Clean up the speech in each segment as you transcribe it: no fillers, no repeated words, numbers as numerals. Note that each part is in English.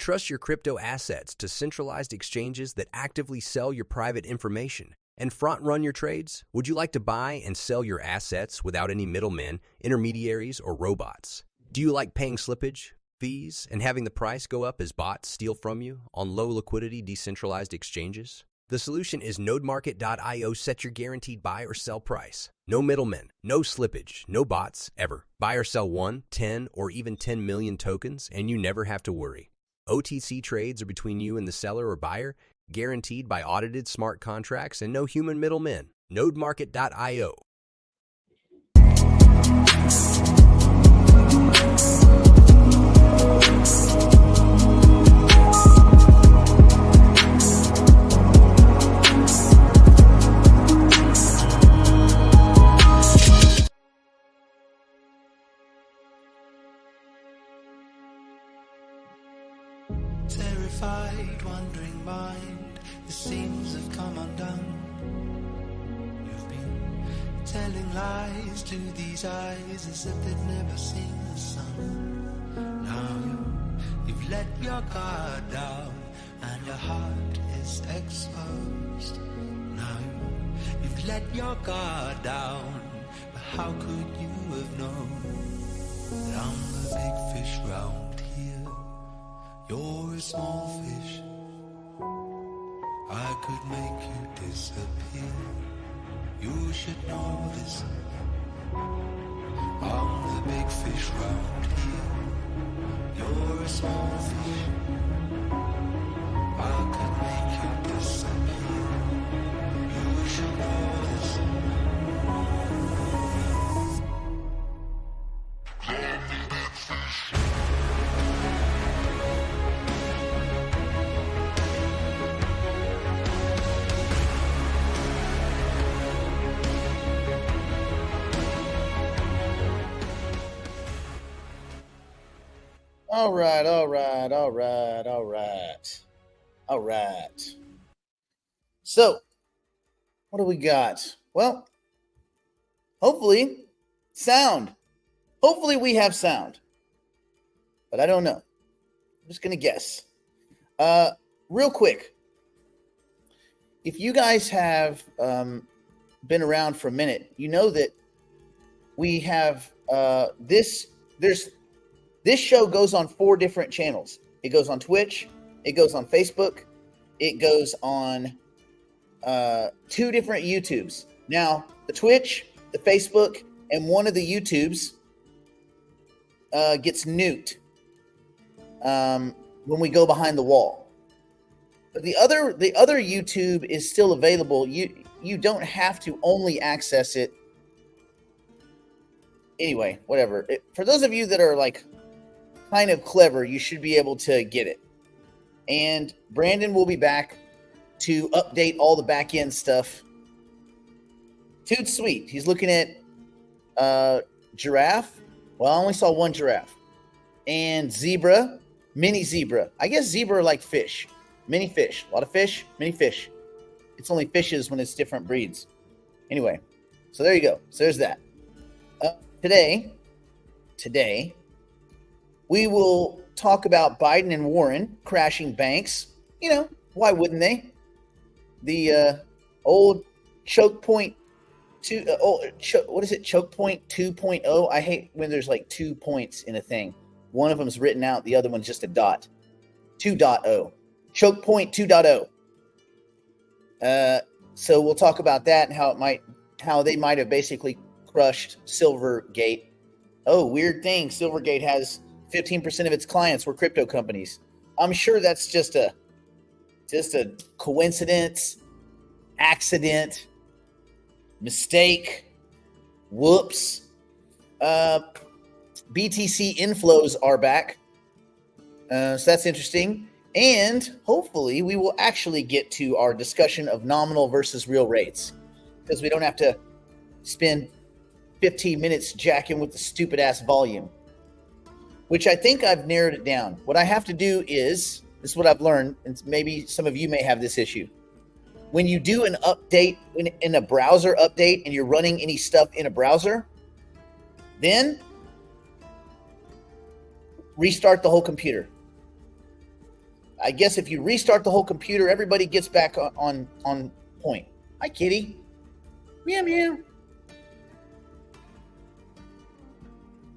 trust your crypto assets to centralized exchanges that actively sell your private information and front-run your trades? Would you like to buy and sell your assets without any middlemen, intermediaries, or robots? Do you like paying slippage, fees, and having the price go up as bots steal from you on low-liquidity decentralized exchanges? The solution is NodeMarket.io. Set your guaranteed buy or sell price. No middlemen, no slippage, no bots, ever. Buy or sell 1, 10, or even 10 million tokens, and you never have to worry. OTC trades are between you and the seller or buyer, guaranteed by audited smart contracts and no human middlemen. NodeMarket.io. Terrified, wandering mind, the seams have come undone. You've been telling lies to these eyes as if they'd never seen the sun. Now you've let your guard down and your heart is exposed. Now you've let your guard down, but how could you have known that I'm the big fish round here? You're a small fish. I could make you disappear. You should know this. I'm the big fish round here. You're a small fish. I could make you disappear. You should know this. I'm the big fish. All right. So, what do we got? Well, hopefully, sound. Hopefully we have sound. But I don't know. I'm just going to guess. Real quick. If you guys have been around for a minute, you know that we have this show goes on 4 different channels. It goes on Twitch, it goes on Facebook, it goes on 2 different YouTubes. Now, the Twitch, the Facebook, and one of the YouTubes gets nuked when we go behind the wall. But the other YouTube is still available. You don't have to only access it. Anyway, whatever. For those of you that are like kind of clever, you should be able to get it. And Brandon will be back to update all the back end stuff. Dude's sweet. He's looking at giraffe. Well, I only saw one giraffe. And zebra, mini zebra. I guess zebra are like fish. Mini fish. A lot of fish, mini fish. It's only fishes when it's different breeds. Anyway, so there you go. So there's that. Today, we will talk about Biden and Warren crashing banks. You know, why wouldn't they? The old choke point what is it? Choke point 2.0. I hate when there's like 2 points in a thing. One of them's written out, the other one's just a dot. 2.0. Choke point 2.0. So we'll talk about that and how they might have basically crushed Silvergate. Oh, weird thing. Silvergate has 15% of its clients were crypto companies. I'm sure that's just a coincidence, accident, mistake, whoops. BTC inflows are back. So that's interesting. And hopefully we will actually get to our discussion of nominal versus real rates, because we don't have to spend 15 minutes jacking with the stupid ass volume, which I think I've narrowed it down. What I have to do is, this is what I've learned, and maybe some of you may have this issue. When you do an update in a browser update and you're running any stuff in a browser, then restart the whole computer. I guess if you restart the whole computer, everybody gets back on point. Hi, kitty. Meow, meow.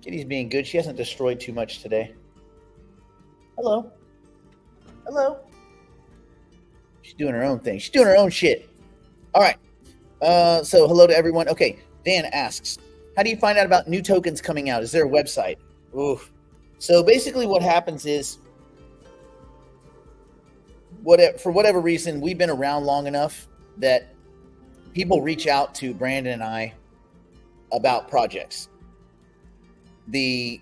Kitty's being good. She hasn't destroyed too much today. Hello. Hello. She's doing her own thing. She's doing her own shit. All right. So hello to everyone. Okay. Dan asks, how do you find out about new tokens coming out? Is there a website? Oof. So basically what happens is, for whatever reason, we've been around long enough that people reach out to Brandon and I about projects. When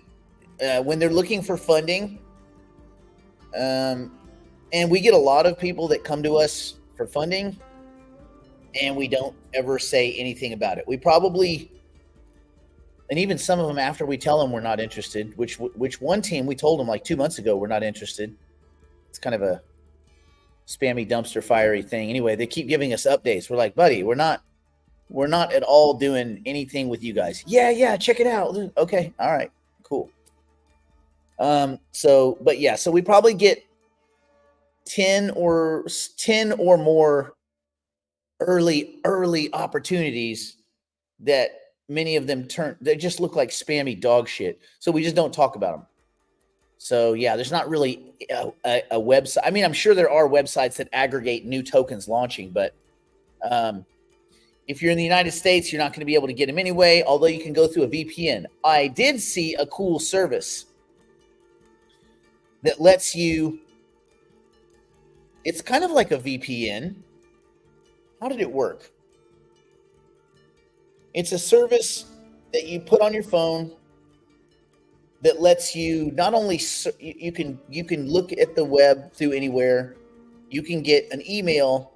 they're looking for funding, and we get a lot of people that come to us for funding, and we don't ever say anything about it. We probably, and even some of them after we tell them we're not interested, which one team we told them like 2 months ago we're not interested. It's kind of a spammy dumpster fiery thing. Anyway, they keep giving us updates. We're like, buddy, we're not at all doing anything with you guys. Yeah, check it out. Okay, all right, cool. So we probably get 10 or more early opportunities that many of them they just look like spammy dog shit. So we just don't talk about them. So yeah, there's not really a website. I mean, I'm sure there are websites that aggregate new tokens launching, but if you're in the United States, you're not going to be able to get them anyway, although you can go through a VPN. I did see a cool service that lets you, it's kind of like a VPN. How did it work? It's a service that you put on your phone that lets you not only you can look at the web through anywhere. You can get an email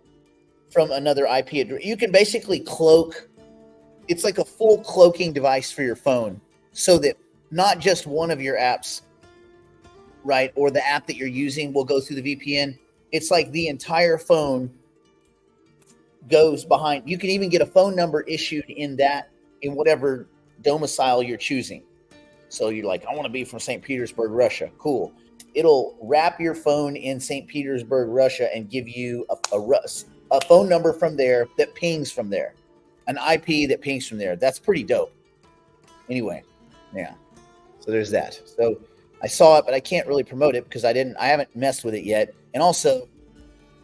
from another IP address. You can basically cloak. It's like a full cloaking device for your phone, so that not just one of your apps, right, or the app that you're using will go through the VPN. It's like the entire phone goes behind. You can even get a phone number issued in whatever domicile you're choosing. So you're like, I want to be from St. Petersburg, Russia. Cool. It'll wrap your phone in St. Petersburg, Russia, and give you a phone number from there that pings from there, an IP that pings from there. That's pretty dope. Anyway, yeah. So there's that. So I saw it, but I can't really promote it because I haven't messed with it yet. And also,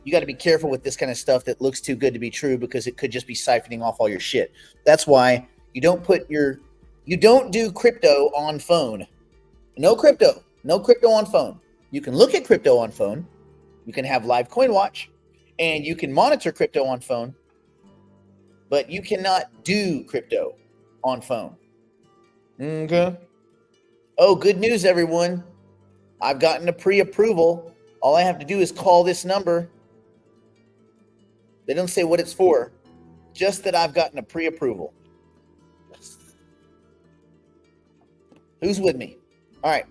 you got to be careful with this kind of stuff that looks too good to be true, because it could just be siphoning off all your shit. That's why you don't do crypto on phone. No crypto on phone. You can look at crypto on phone. You can have live coin watch, and you can monitor crypto on phone, but you cannot do crypto on phone. Okay. Oh, good news, everyone. I've gotten a pre-approval. All I have to do is call this number. They don't say what it's for, just that I've gotten a pre-approval. Who's with me? All right.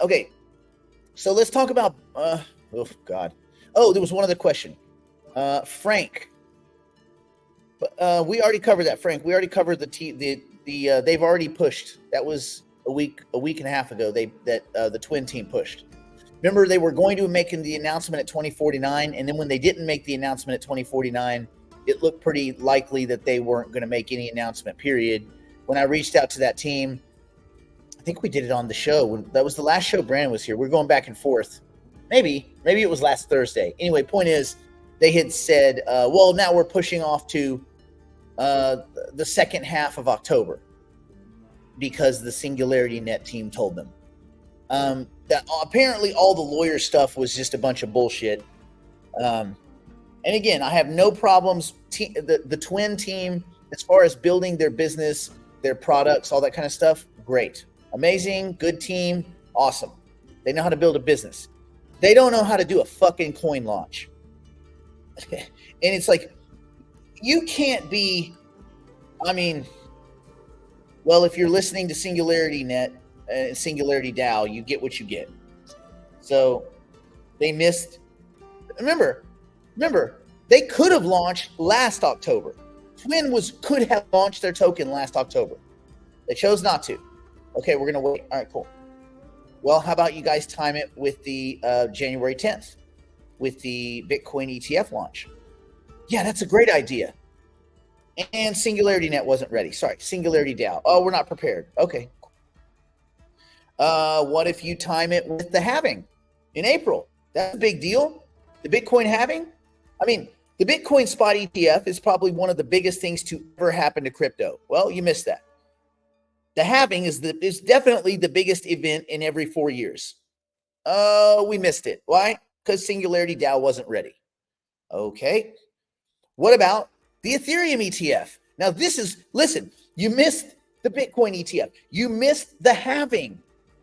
Okay. So let's talk about, oh God. Oh, there was one other question. Frank. We already covered that, Frank. We already covered they've already pushed. That was a week and a half ago. The twin team pushed. Remember, they were going to make the announcement at 2049, and then when they didn't make the announcement at 2049, it looked pretty likely that they weren't going to make any announcement, period. When I reached out to that team, I think we did it on the show. That was the last show Brandon was here. We're going back and forth. Maybe it was last Thursday. Anyway, point is, they had said, well, now we're pushing off to the second half of October because the Singularity Net team told them. That apparently all the lawyer stuff was just a bunch of bullshit. And again, I have no problems. The twin team, as far as building their business, their products, all that kind of stuff, great. Amazing, good team, awesome. They know how to build a business. They don't know how to do a fucking coin launch. And it's like, you can't be, well, if you're listening to Singularity Net, Singularity DAO, you get what you get. So they missed. Remember, they could have launched last October. Twin could have launched their token last October. They chose not to. Okay, we're gonna wait. All right, cool. Well, how about you guys time it with the January 10th with the Bitcoin ETF launch? Yeah, that's a great idea. And Singularity Net wasn't ready. Sorry, Singularity DAO. Oh, we're not prepared. Okay. What if you time it with the halving in April? That's a big deal. The Bitcoin halving? I mean, the Bitcoin spot ETF is probably one of the biggest things to ever happen to crypto. Well, you missed that. The halving is definitely the biggest event in every 4 years. Oh, we missed it. Why? Because Singularity DAO wasn't ready. Okay. What about the Ethereum ETF? Now, listen, you missed the Bitcoin ETF. You missed the halving.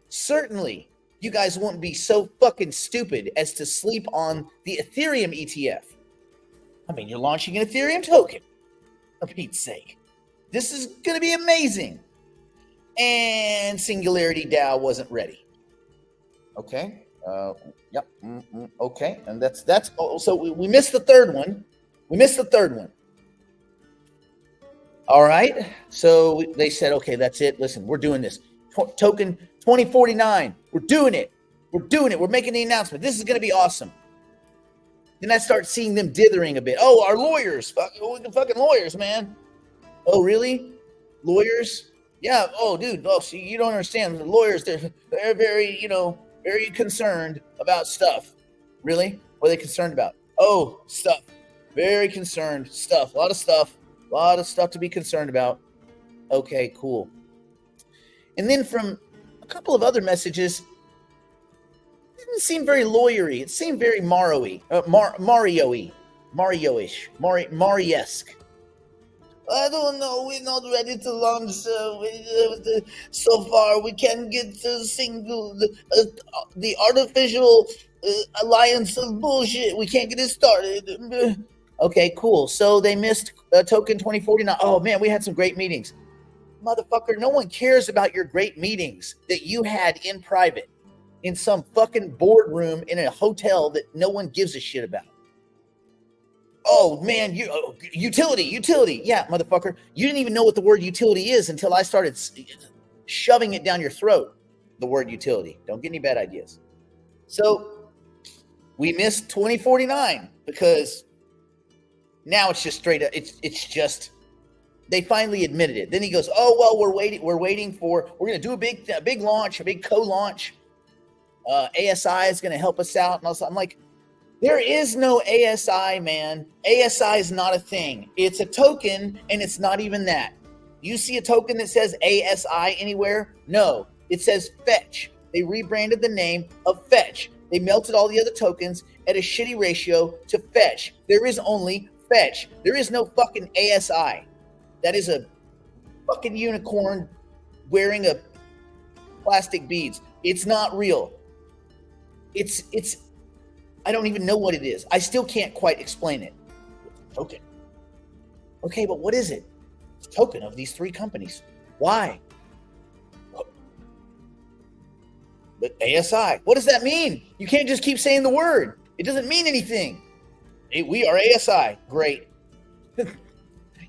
Certainly, you guys won't be so fucking stupid as to sleep on the Ethereum ETF. I mean, you're launching an Ethereum token, for Pete's sake. This is going to be amazing. And Singularity DAO wasn't ready. Okay. Yep. Okay. And that's so we missed the third one. All right. So they said, okay, that's it. Listen, we're doing this. Token 2049. We're doing it. We're making the announcement. This is going to be awesome. Then I start seeing them dithering a bit. Oh, our lawyers. Fucking lawyers, man. Oh, really? Lawyers? Yeah. Oh, dude. Oh, see, you don't understand. The lawyers, they're very, very concerned about stuff. Really? What are they concerned about? Oh, stuff. Very concerned. Stuff. A lot of stuff to be concerned about. Okay, cool. And then from a couple of other messages, it didn't seem very lawyery. It seemed very Mario-y, Mario-ish, Mario-esque. I don't know. We're not ready to launch. So far, we can't get the artificial alliance of bullshit. We can't get it started. Okay, cool. So they missed token 2049. Oh man, we had some great meetings. Motherfucker, no one cares about your great meetings that you had in private in some fucking boardroom in a hotel that no one gives a shit about. Oh man, utility. Yeah, motherfucker. You didn't even know what the word utility is until I started shoving it down your throat. The word utility. Don't get any bad ideas. So we missed 2049 because now it's just straight up. It's just they finally admitted it. Then he goes, "Oh well, we're waiting for. We're going to do a big launch, a big co-launch. ASI is going to help us out." And I'm like, there is no ASI, man. ASI is not a thing. It's a token, and it's not even that. You see a token that says ASI anywhere? No, it says Fetch. They rebranded the name of Fetch. They melted all the other tokens at a shitty ratio to Fetch. There is only Fetch. There is no fucking ASI. That is a fucking unicorn wearing a plastic beads. It's not real. It's I don't even know what it is. I still can't quite explain it. Token. Okay, but what is it? It's a token of these three companies. Why? But ASI. What does that mean? You can't just keep saying the word. It doesn't mean anything. We are ASI. Great.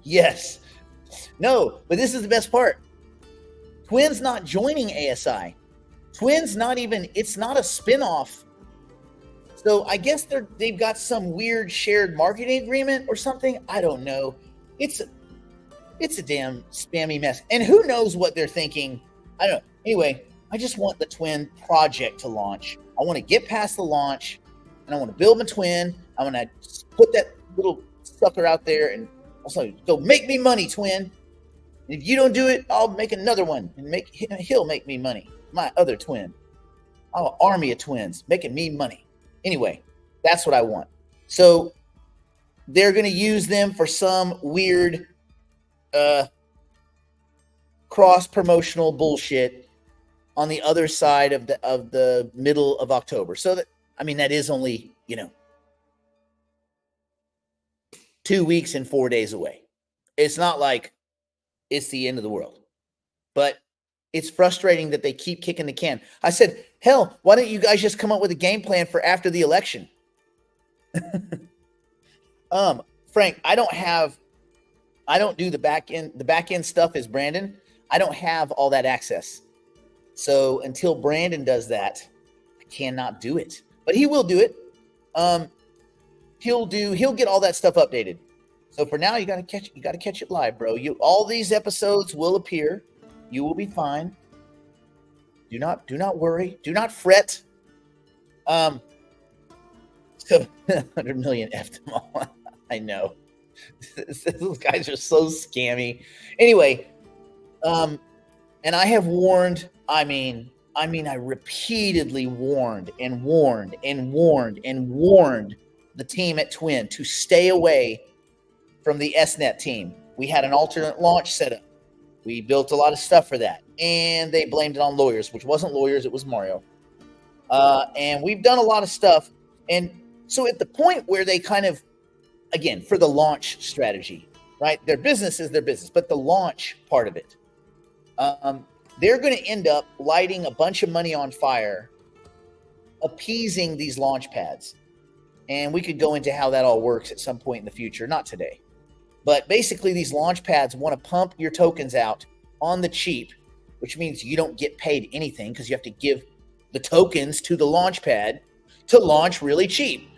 Yes. No, but this is the best part. Twin's not joining ASI. Twin's not even, it's not a spinoff. So I guess they've got some weird shared marketing agreement or something. I don't know. It's a damn spammy mess. And who knows what they're thinking. I don't know. Anyway, I just want the Twin project to launch. I want to get past the launch and I want to build my Twin. I want to put that little sucker out there and also go make me money, Twin. And if you don't do it, I'll make another one and he'll make me money. My other twin. I have an army of twins making me money. Anyway, that's what I want. So they're going to use them for some weird cross-promotional bullshit on the other side of the middle of October. So that is only, 2 weeks and 4 days away. It's not like it's the end of the world. But it's frustrating that they keep kicking the can. I said, hell, why don't you guys just come up with a game plan for after the election? Frank, I don't do the back end. The back end stuff is Brandon. I don't have all that access. So until Brandon does that, I cannot do it. But he will do it. He'll get all that stuff updated. So for now, you gotta catch it live, bro. All these episodes will appear. You will be fine. Do not worry. Do not fret. So 100 million effed them all. I know. Those guys are so scammy. Anyway, and I have warned, I repeatedly warned the team at Twin to stay away from the SNET team. We had an alternate launch set up. We built a lot of stuff for that. And they blamed it on lawyers, which wasn't lawyers, it was Mario. And we've done a lot of stuff. And so at the point where they kind of, again, for the launch strategy, right? Their business is their business, but the launch part of it, they're going to end up lighting a bunch of money on fire, appeasing these launch pads. And we could go into how that all works at some point in the future, not today. But basically, these launch pads want to pump your tokens out on the cheap, which means you don't get paid anything because you have to give the tokens to the launch pad to launch really cheap.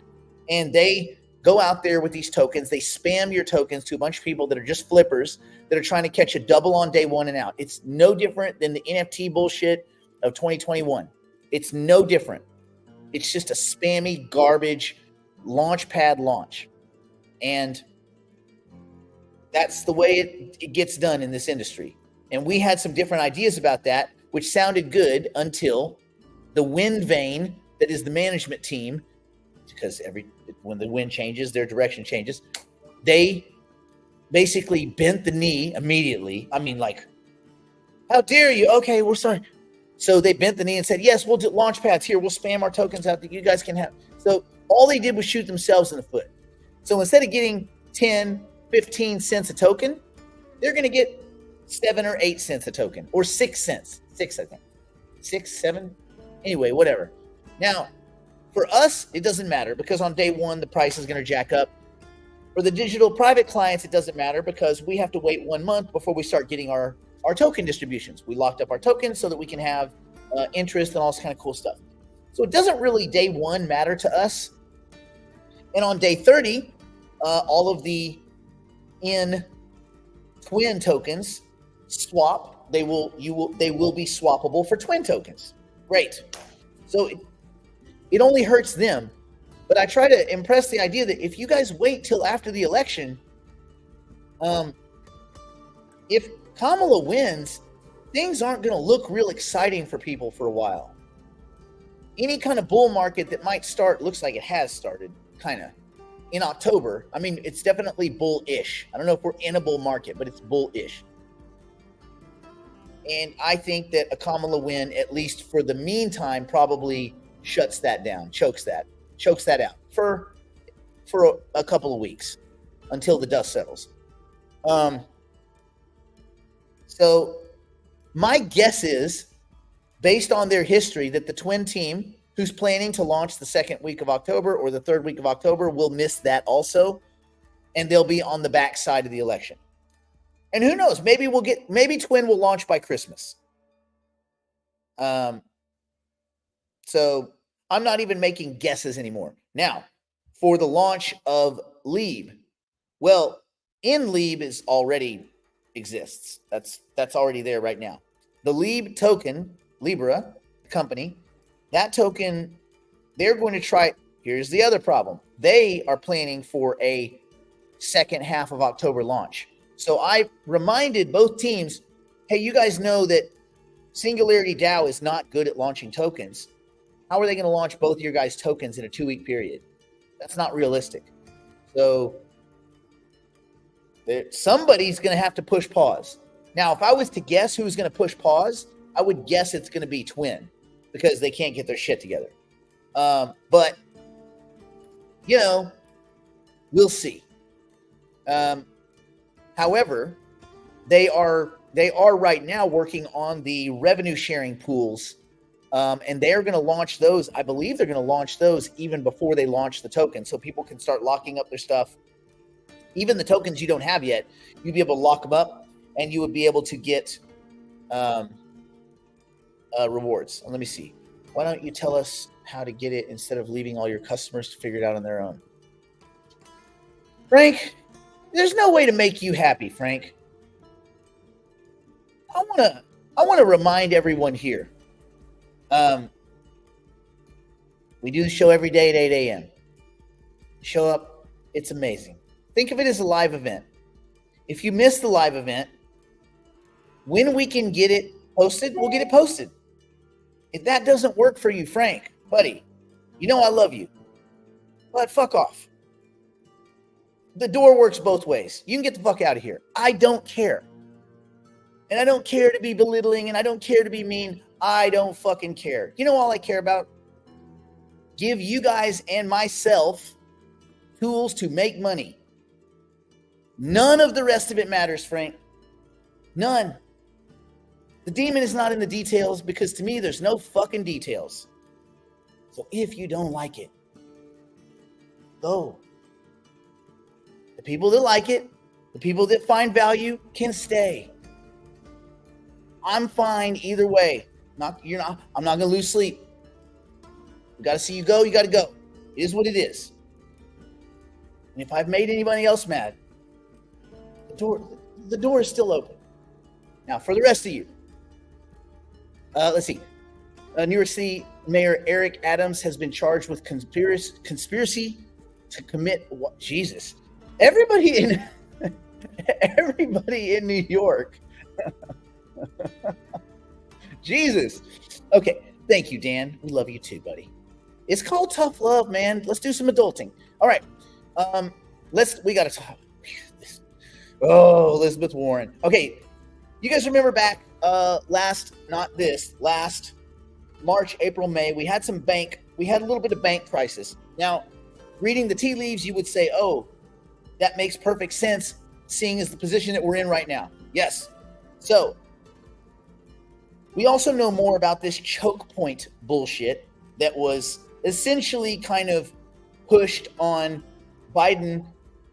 And they go out there with these tokens. They spam your tokens to a bunch of people that are just flippers that are trying to catch a double on day one and out. It's no different than the NFT bullshit of 2021. It's no different. It's just a spammy garbage launch pad launch. And that's the way it gets done in this industry. And we had some different ideas about that, which sounded good until the wind vane that is the management team, because when the wind changes, their direction changes. They basically bent the knee immediately. I mean, like, how dare you? Okay, we're sorry. So they bent the knee and said, yes, we'll do launch pads here. We'll spam our tokens out that you guys can have. So all they did was shoot themselves in the foot. So instead of getting 10, 15 cents a token, they're going to get 7 or 8 cents a token, or 6 cents. 6, I think. 6, 7. Anyway, whatever. Now, for us, it doesn't matter because on day one, the price is going to jack up. For the digital private clients, it doesn't matter because we have to wait 1 month before we start getting our token distributions. We locked up our tokens so that we can have interest and all this kind of cool stuff. So it doesn't really day one matter to us. And on day 30, all of the Twin tokens swap. They will be swappable for Twin tokens. Great. So it only hurts them. But I try to impress the idea that if you guys wait till after the election, if Kamala wins, things aren't going to look real exciting for people for a while. Any kind of bull market that might start looks like it has started, kind of, in October. I mean, it's definitely bullish. I don't know if we're in a bull market, but it's bullish. And I think that a Kamala win, at least for the meantime, probably shuts that down, chokes that out for a couple of weeks until the dust settles. So my guess is, based on their history, that the Twin team, who's planning to launch the second week of October or the third week of October, will miss that also, and they'll be on the backside of the election. And who knows? Maybe Twin will launch by Christmas. So I'm not even making guesses anymore. Now, for the launch of Lib, well, in Lib is already exists. That's already there right now. The Lib token, Libra company, that token, they're going to try. Here's the other problem. They are planning for a second half of October launch. So I reminded both teams, hey, you guys know that Singularity DAO is not good at launching tokens. How are they going to launch both of your guys' tokens in a 2-week period? That's not realistic. So somebody's going to have to push pause. Now, if I was to guess who's going to push pause, I would guess it's going to be Twin because they can't get their shit together. But, we'll see. However, they are right now working on the revenue sharing pools, and they're going to launch those. I believe they're going to launch those even before they launch the token, so people can start locking up their stuff. Even the tokens you don't have yet, you'd be able to lock them up, and you would be able to get rewards. Let me see. Why don't you tell us how to get it instead of leaving all your customers to figure it out on their own? Frank, there's no way to make you happy, Frank. I want to remind everyone here. We do the show every day at 8 a.m. Show up. It's amazing. Think of it as a live event. If you miss the live event, when we can get it posted, we'll get it posted. If that doesn't work for you, Frank, buddy, you know I love you, but fuck off. The door works both ways. You can get the fuck out of here. I don't care. And I don't care to be belittling, and I don't care to be mean. I don't fucking care. You know all I care about? Give you guys and myself tools to make money. None of the rest of it matters, Frank. None. The demon is not in the details, because to me, there's no fucking details. So if you don't like it, go. The people that like it, the people that find value can stay. I'm fine either way. I'm not going to lose sleep. We got to see you go. You got to go. It is what it is. And if I've made anybody else mad, the door is still open. Now, for the rest of you, let's see. New York City Mayor Eric Adams has been charged with conspiracy to commit what? Jesus. Everybody in New York. Jesus. Okay. Thank you, Dan. We love you too, buddy. It's called tough love, man. Let's do some adulting. All right. We got to talk. Oh, Elizabeth Warren. Okay. You guys remember back last March, April, May, we had a little bit of bank crisis. Now, reading the tea leaves, you would say, oh, that makes perfect sense, seeing as the position that we're in right now. Yes. So, we also know more about this choke point bullshit that was essentially kind of pushed on Biden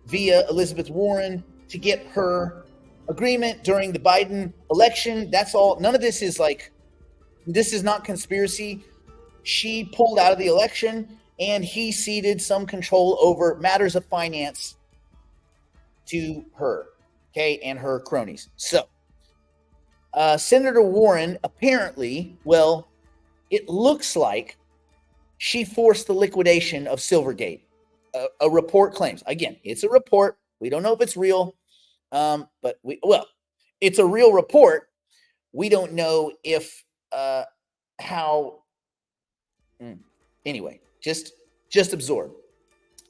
via Elizabeth Warren to get her agreement during the Biden election. That's all. None of this is this is not conspiracy. She pulled out of the election and he ceded some control over matters of finance to her, okay, and her cronies. So, Senator Warren apparently, well, it looks like she forced the liquidation of Silvergate. A report claims, again, it's a report. We don't know if it's real, but it's a real report. We don't know if how. Anyway, just absorb.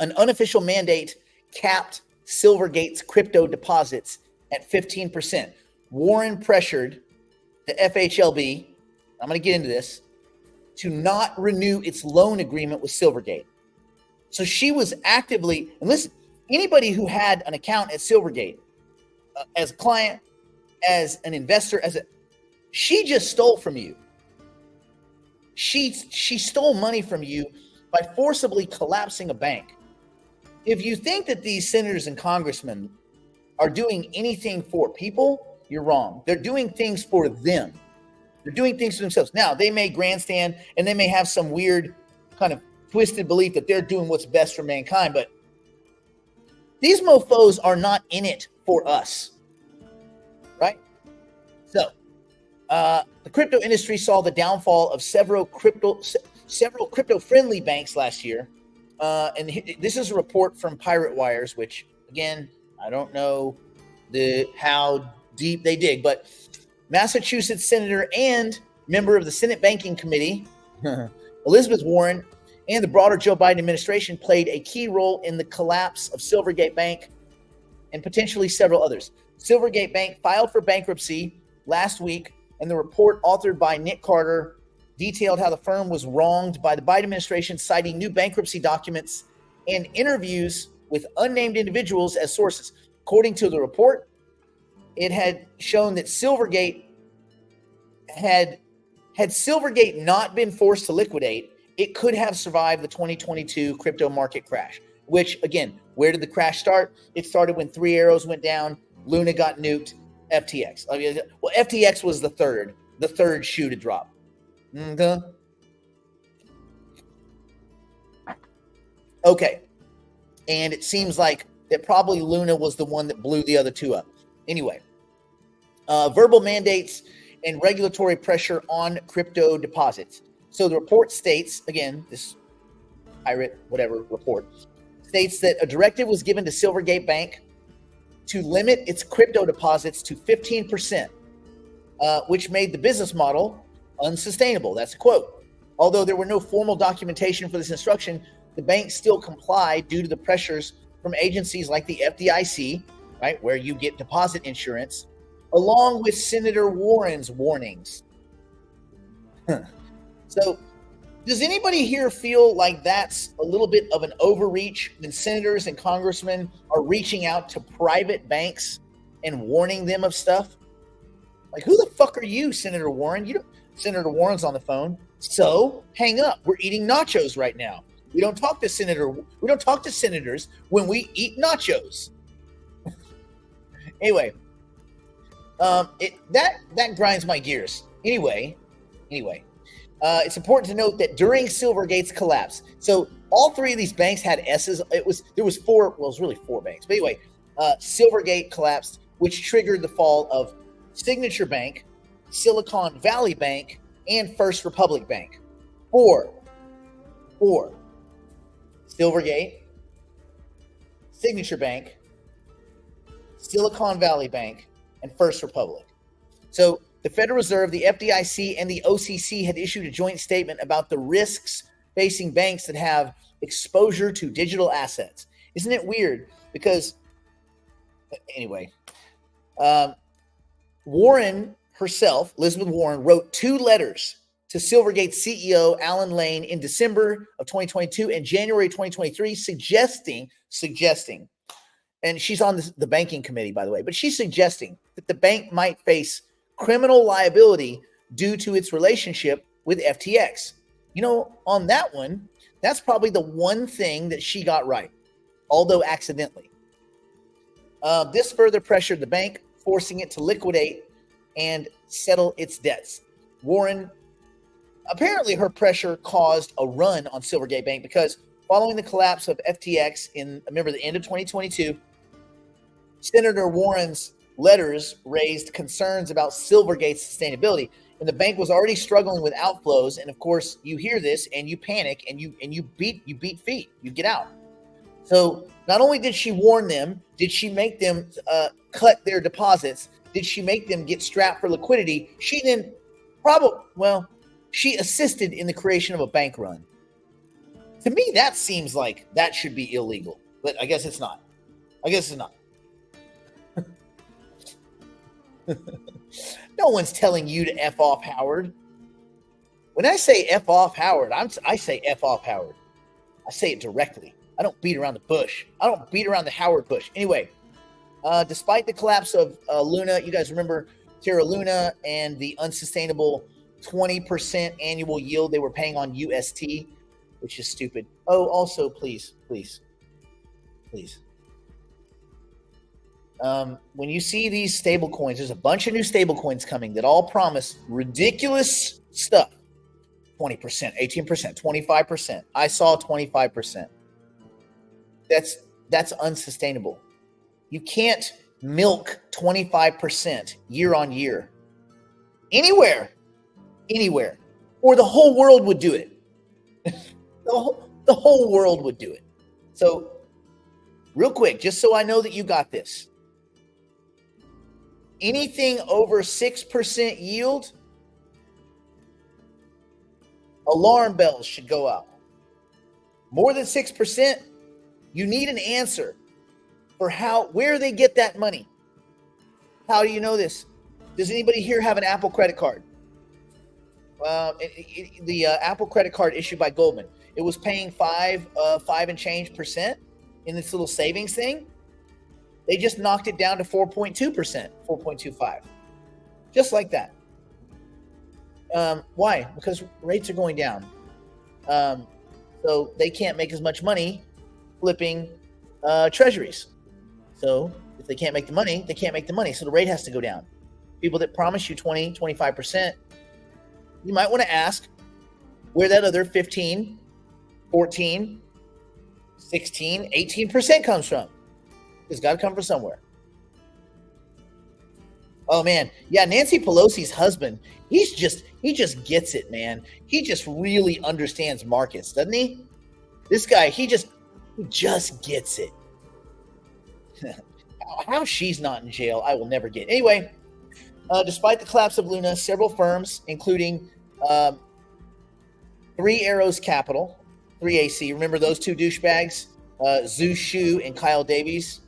An unofficial mandate capped Silvergate's crypto deposits at 15%. Warren pressured the FHLB, I'm going to get into this, to not renew its loan agreement with Silvergate. So she was actively, and listen, anybody who had an account at Silvergate, as a client, as an investor, she just stole from you. She stole money from you by forcibly collapsing a bank. If you think that these senators and congressmen are doing anything for people, you're wrong. They're doing things for them. They're doing things for themselves. Now, they may grandstand and they may have some weird kind of twisted belief that they're doing what's best for mankind, but these mofos are not in it for us, right? So, the crypto industry saw the downfall of several crypto-friendly banks last year. And this is a report from Pirate Wires, which, again, I don't know how deep they dig, but Massachusetts Senator and member of the Senate Banking Committee, Elizabeth Warren, and the broader Joe Biden administration played a key role in the collapse of Silvergate Bank and potentially several others. Silvergate Bank filed for bankruptcy last week, and the report authored by Nick Carter detailed how the firm was wronged by the Biden administration, citing new bankruptcy documents and interviews with unnamed individuals as sources. According to the report, it had shown that Silvergate had Silvergate not been forced to liquidate, it could have survived the 2022 crypto market crash, which, again, where did the crash start? It started when Three Arrows went down, Luna got nuked, FTX. FTX was the third shoe to drop. Okay. And it seems like that probably Luna was the one that blew the other two up. Anyway, verbal mandates and regulatory pressure on crypto deposits. So the report states, again, this pirate, whatever report, states that a directive was given to Silvergate Bank to limit its crypto deposits to 15%, which made the business model unsustainable. That's a quote. Although there were no formal documentation for this instruction, the bank still complied due to the pressures from agencies like the FDIC, right, where you get deposit insurance, along with Senator Warren's warnings. So, does anybody here feel like that's a little bit of an overreach when senators and congressmen are reaching out to private banks and warning them of stuff? Like, who the fuck are you, Senator Warren? Senator Warren's on the phone. So, hang up. We're eating nachos right now. We don't talk to senators when we eat nachos. Anyway, that grinds my gears. Anyway, it's important to note that during Silvergate's collapse, so all three of these banks had S's. There was four. Well, it was really four banks. But anyway, Silvergate collapsed, which triggered the fall of Signature Bank, Silicon Valley Bank, and First Republic Bank. Four. Silvergate, Signature Bank, Silicon Valley Bank, and First Republic. So the Federal Reserve, the FDIC, and the OCC had issued a joint statement about the risks facing banks that have exposure to digital assets. Isn't it weird? Because, anyway, Warren herself, Elizabeth Warren, wrote 2 letters to Silvergate CEO Alan Lane in December of 2022 and January 2023, suggesting, and she's on the banking committee, by the way, but she's suggesting that the bank might face criminal liability due to its relationship with FTX. You know, on that one, that's probably the one thing that she got right, although accidentally. This further pressured the bank, forcing it to liquidate and settle its debts. Warren, apparently her pressure caused a run on Silvergate Bank because following the collapse of FTX in, remember, the end of 2022, Senator Warren's letters raised concerns about Silvergate's sustainability, and the bank was already struggling with outflows. And of course, you hear this and you panic and you beat feet, you get out. So not only did she warn them, did she make them cut their deposits? Did she make them get strapped for liquidity? She then she assisted in the creation of a bank run. To me, that seems like that should be illegal, but I guess it's not. No one's telling you to F off Howard. When I say F off Howard, I say F off Howard. I say it directly. I don't beat around the bush. I don't beat around the Howard bush. Anyway, despite the collapse of Luna, you guys remember Terra Luna and the unsustainable 20% annual yield they were paying on UST, which is stupid. Oh, also, please. When you see these stable coins, there's a bunch of new stable coins coming that all promise ridiculous stuff. 20%, 18%, 25%. I saw 25%. That's unsustainable. You can't milk 25% year on year. Anywhere. Or the whole world would do it. The whole world would do it. So, real quick, just so I know that you got this. Anything over 6% yield, alarm bells should go out. More than 6%, you need an answer for where they get that money. How do you know this? Does anybody here have an Apple credit card? The Apple credit card issued by Goldman, it was paying 5 and change percent in this little savings thing. They just knocked it down to 4.2%, 4.25, just like that. Why? Because rates are going down. So they can't make as much money flipping treasuries. So if they can't make the money, they can't make the money. So the rate has to go down. People that promise you 20, 25%, you might want to ask where that other 15, 14, 16, 18% comes from. It's got to come from somewhere. Oh man, yeah, Nancy Pelosi's husband, he just gets it, man. He just really understands markets, doesn't he? This guy, he just gets it. How she's not in jail, I will never get. Anyway, despite the collapse of Luna, several firms, including Three Arrows Capital, 3AC, remember those two douchebags, Zhu Shu and Kyle Davies,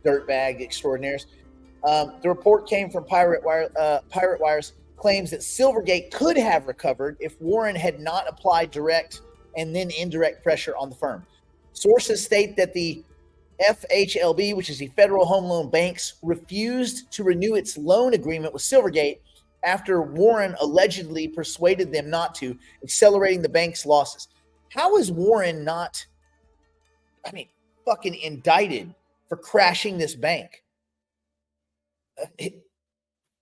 dirtbag extraordinaires. The report came from Pirate Wire's claims that Silvergate could have recovered if Warren had not applied direct and then indirect pressure on the firm. Sources state that the FHLB, which is the Federal Home Loan Banks, refused to renew its loan agreement with Silvergate after Warren allegedly persuaded them not to, accelerating the bank's losses. How is Warren not, fucking indicted for crashing this bank?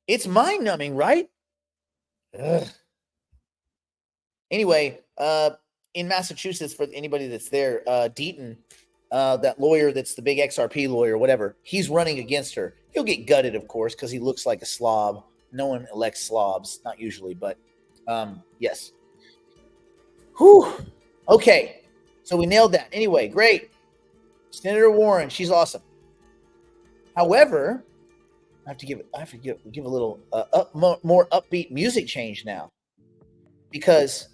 It's mind-numbing, right? Ugh. Anyway, in Massachusetts, for anybody that's there, Deaton, that lawyer that's the big XRP lawyer, whatever, he's running against her. He'll get gutted, of course, because he looks like a slob. No one elects slobs, not usually, but yes. Whew. Okay, so we nailed that. Anyway, great. Senator Warren, she's awesome. However, I have to give a little more upbeat music change now, because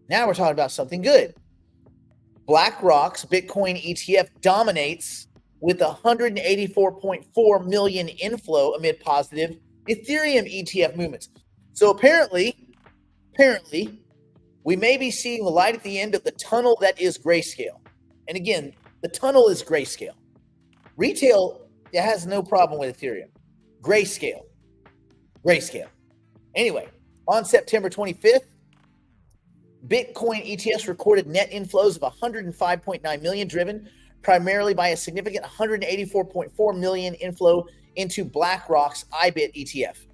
now we're talking about something good. BlackRock's Bitcoin ETF dominates with 184.4 million inflow amid positive Ethereum ETF movements. So apparently, we may be seeing the light at the end of the tunnel that is Grayscale. And again, the tunnel is Grayscale. Retail has no problem with Ethereum. Grayscale. Anyway, on September 25th, Bitcoin ETFs recorded net inflows of 105.9 million, driven primarily by a significant 184.4 million inflow into BlackRock's IBIT ETF.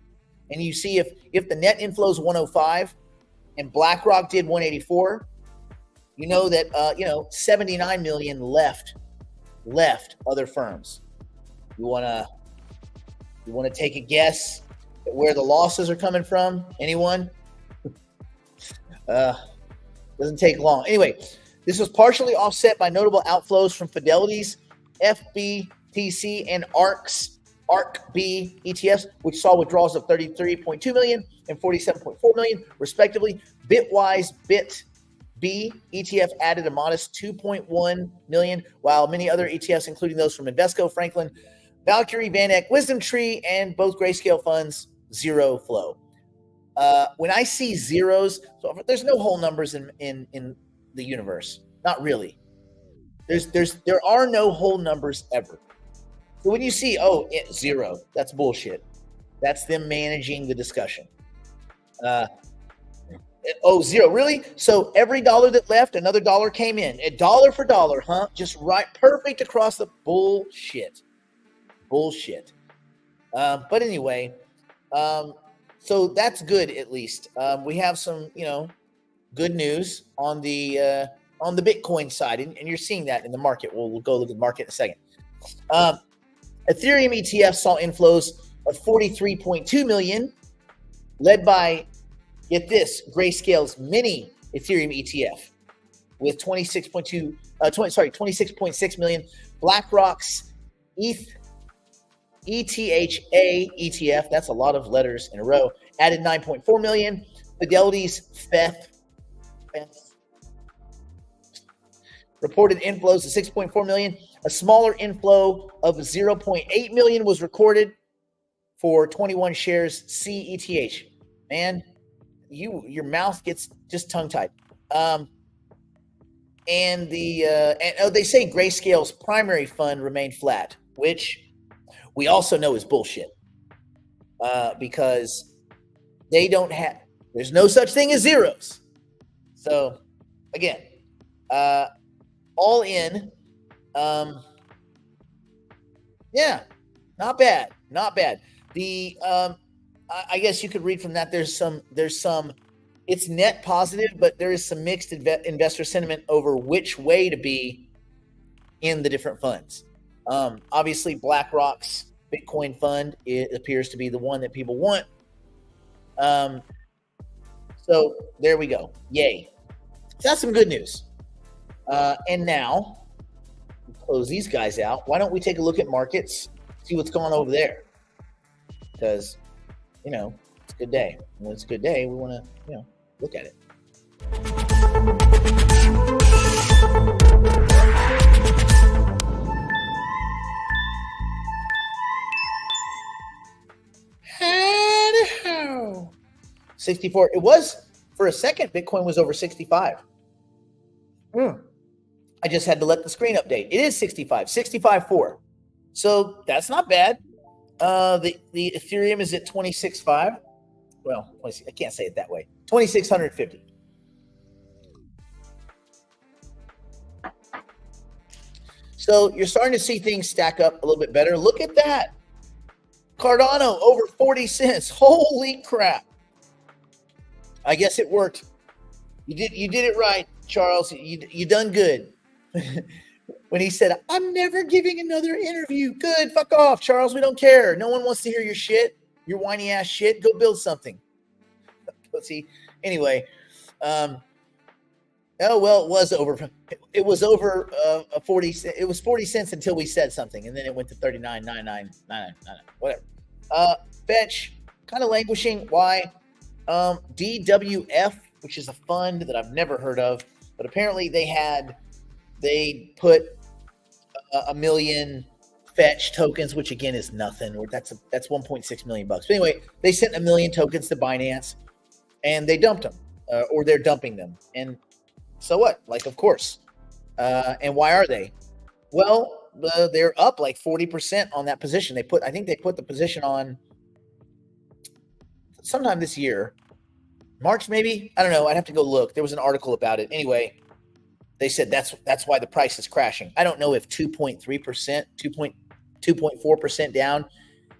And you see if the net inflow is 105 and BlackRock did 184, you know that 79 million left other firms. You want to take a guess at where the losses are coming from? Anyone? Doesn't take long. Anyway, this was partially offset by notable outflows from Fidelity's FBTC and ARC-B ETFs, which saw withdrawals of 33.2 million and 47.4 million, respectively. Bitwise BitB ETF added a modest 2.1 million, while many other ETFs, including those from Invesco, Franklin, Valkyrie, Van Eck, Wisdom Tree, and both Grayscale funds, zero flow. When I see zeros, so there's no whole numbers in the universe. Not really. There are no whole numbers ever. So when you see, zero, that's bullshit. That's them managing the discussion. Zero, really? So every dollar that left, another dollar came in. A dollar for dollar, huh? Just right, perfect across the bullshit. But anyway, so that's good at least. We have some, good news on the Bitcoin side, and you're seeing that in the market. We'll go look at the market in a second. Ethereum ETF saw inflows of 43.2 million, led by, get this, Grayscale's mini Ethereum ETF with 26.6 million. BlackRock's ETHA ETF, that's a lot of letters in a row, added 9.4 million. Fidelity's FETH reported inflows of 6.4 million. A smaller inflow of 0.8 million was recorded for 21 shares CETH. Man, your mouth gets just tongue-tied. And they say Grayscale's primary fund remained flat, which we also know is bullshit, because there's no such thing as zeros. So again, all in, not bad. The I guess you could read from that. There's some. It's net positive, but there is some mixed investor sentiment over which way to be in the different funds. Obviously, BlackRock's Bitcoin fund, it appears to be the one that people want. So there we go. Yay. So that's some good news. And now, we close these guys out. Why don't we take a look at markets, see what's going on over there? Because, it's a good day. When it's a good day, we want to, look at it. How? 64. It was, for a second, Bitcoin was over 65. I just had to let the screen update. It is 65.4. So that's not bad. The Ethereum is at 26.5. Well, I can't say it that way. 2,650. So you're starting to see things stack up a little bit better. Look at that. Cardano over 40 cents. Holy crap. I guess it worked. You did it right, Charles. You done good. When he said, I'm never giving another interview. Good. Fuck off, Charles. We don't care. No one wants to hear your shit. Your whiny ass shit. Go build something. Pussy. Anyway. It was over. It was over 40. It was 40 cents until we said something. And then it went to 39.99. Whatever. Fetch. Kind of languishing. Why? DWF, which is a fund that I've never heard of, but apparently they put a million fetch tokens, which again is nothing. That's 1.6 million bucks. But anyway, they sent 1 million tokens to Binance, and they dumped them, or they're dumping them. And so what? Like, of course. And why are they? Well, they're up like 40% on that position. I think they put the position on sometime this year, March maybe. I don't know. I'd have to go look. There was an article about it. Anyway, they said that's why the price is crashing. I don't know if 2.3%, 2.4% down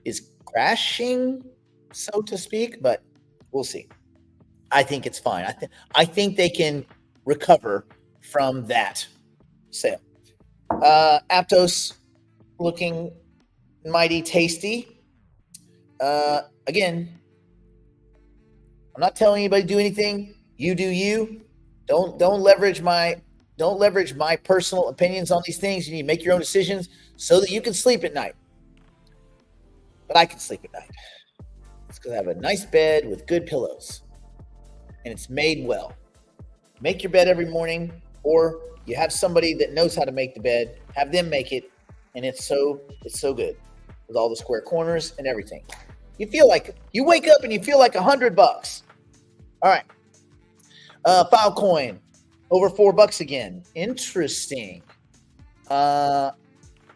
is crashing, so to speak, but we'll see. I think it's fine. I think they can recover from that sale. Aptos looking mighty tasty. Again, I'm not telling anybody to do anything. You do you. Don't leverage my personal opinions on these things. You need to make your own decisions so that you can sleep at night. But I can sleep at night. It's because I have a nice bed with good pillows. And it's made well. Make your bed every morning, or you have somebody that knows how to make the bed, have them make it, and it's so good with all the square corners and everything. You wake up and you feel like $100. All right. Filecoin over $4 again. Interesting.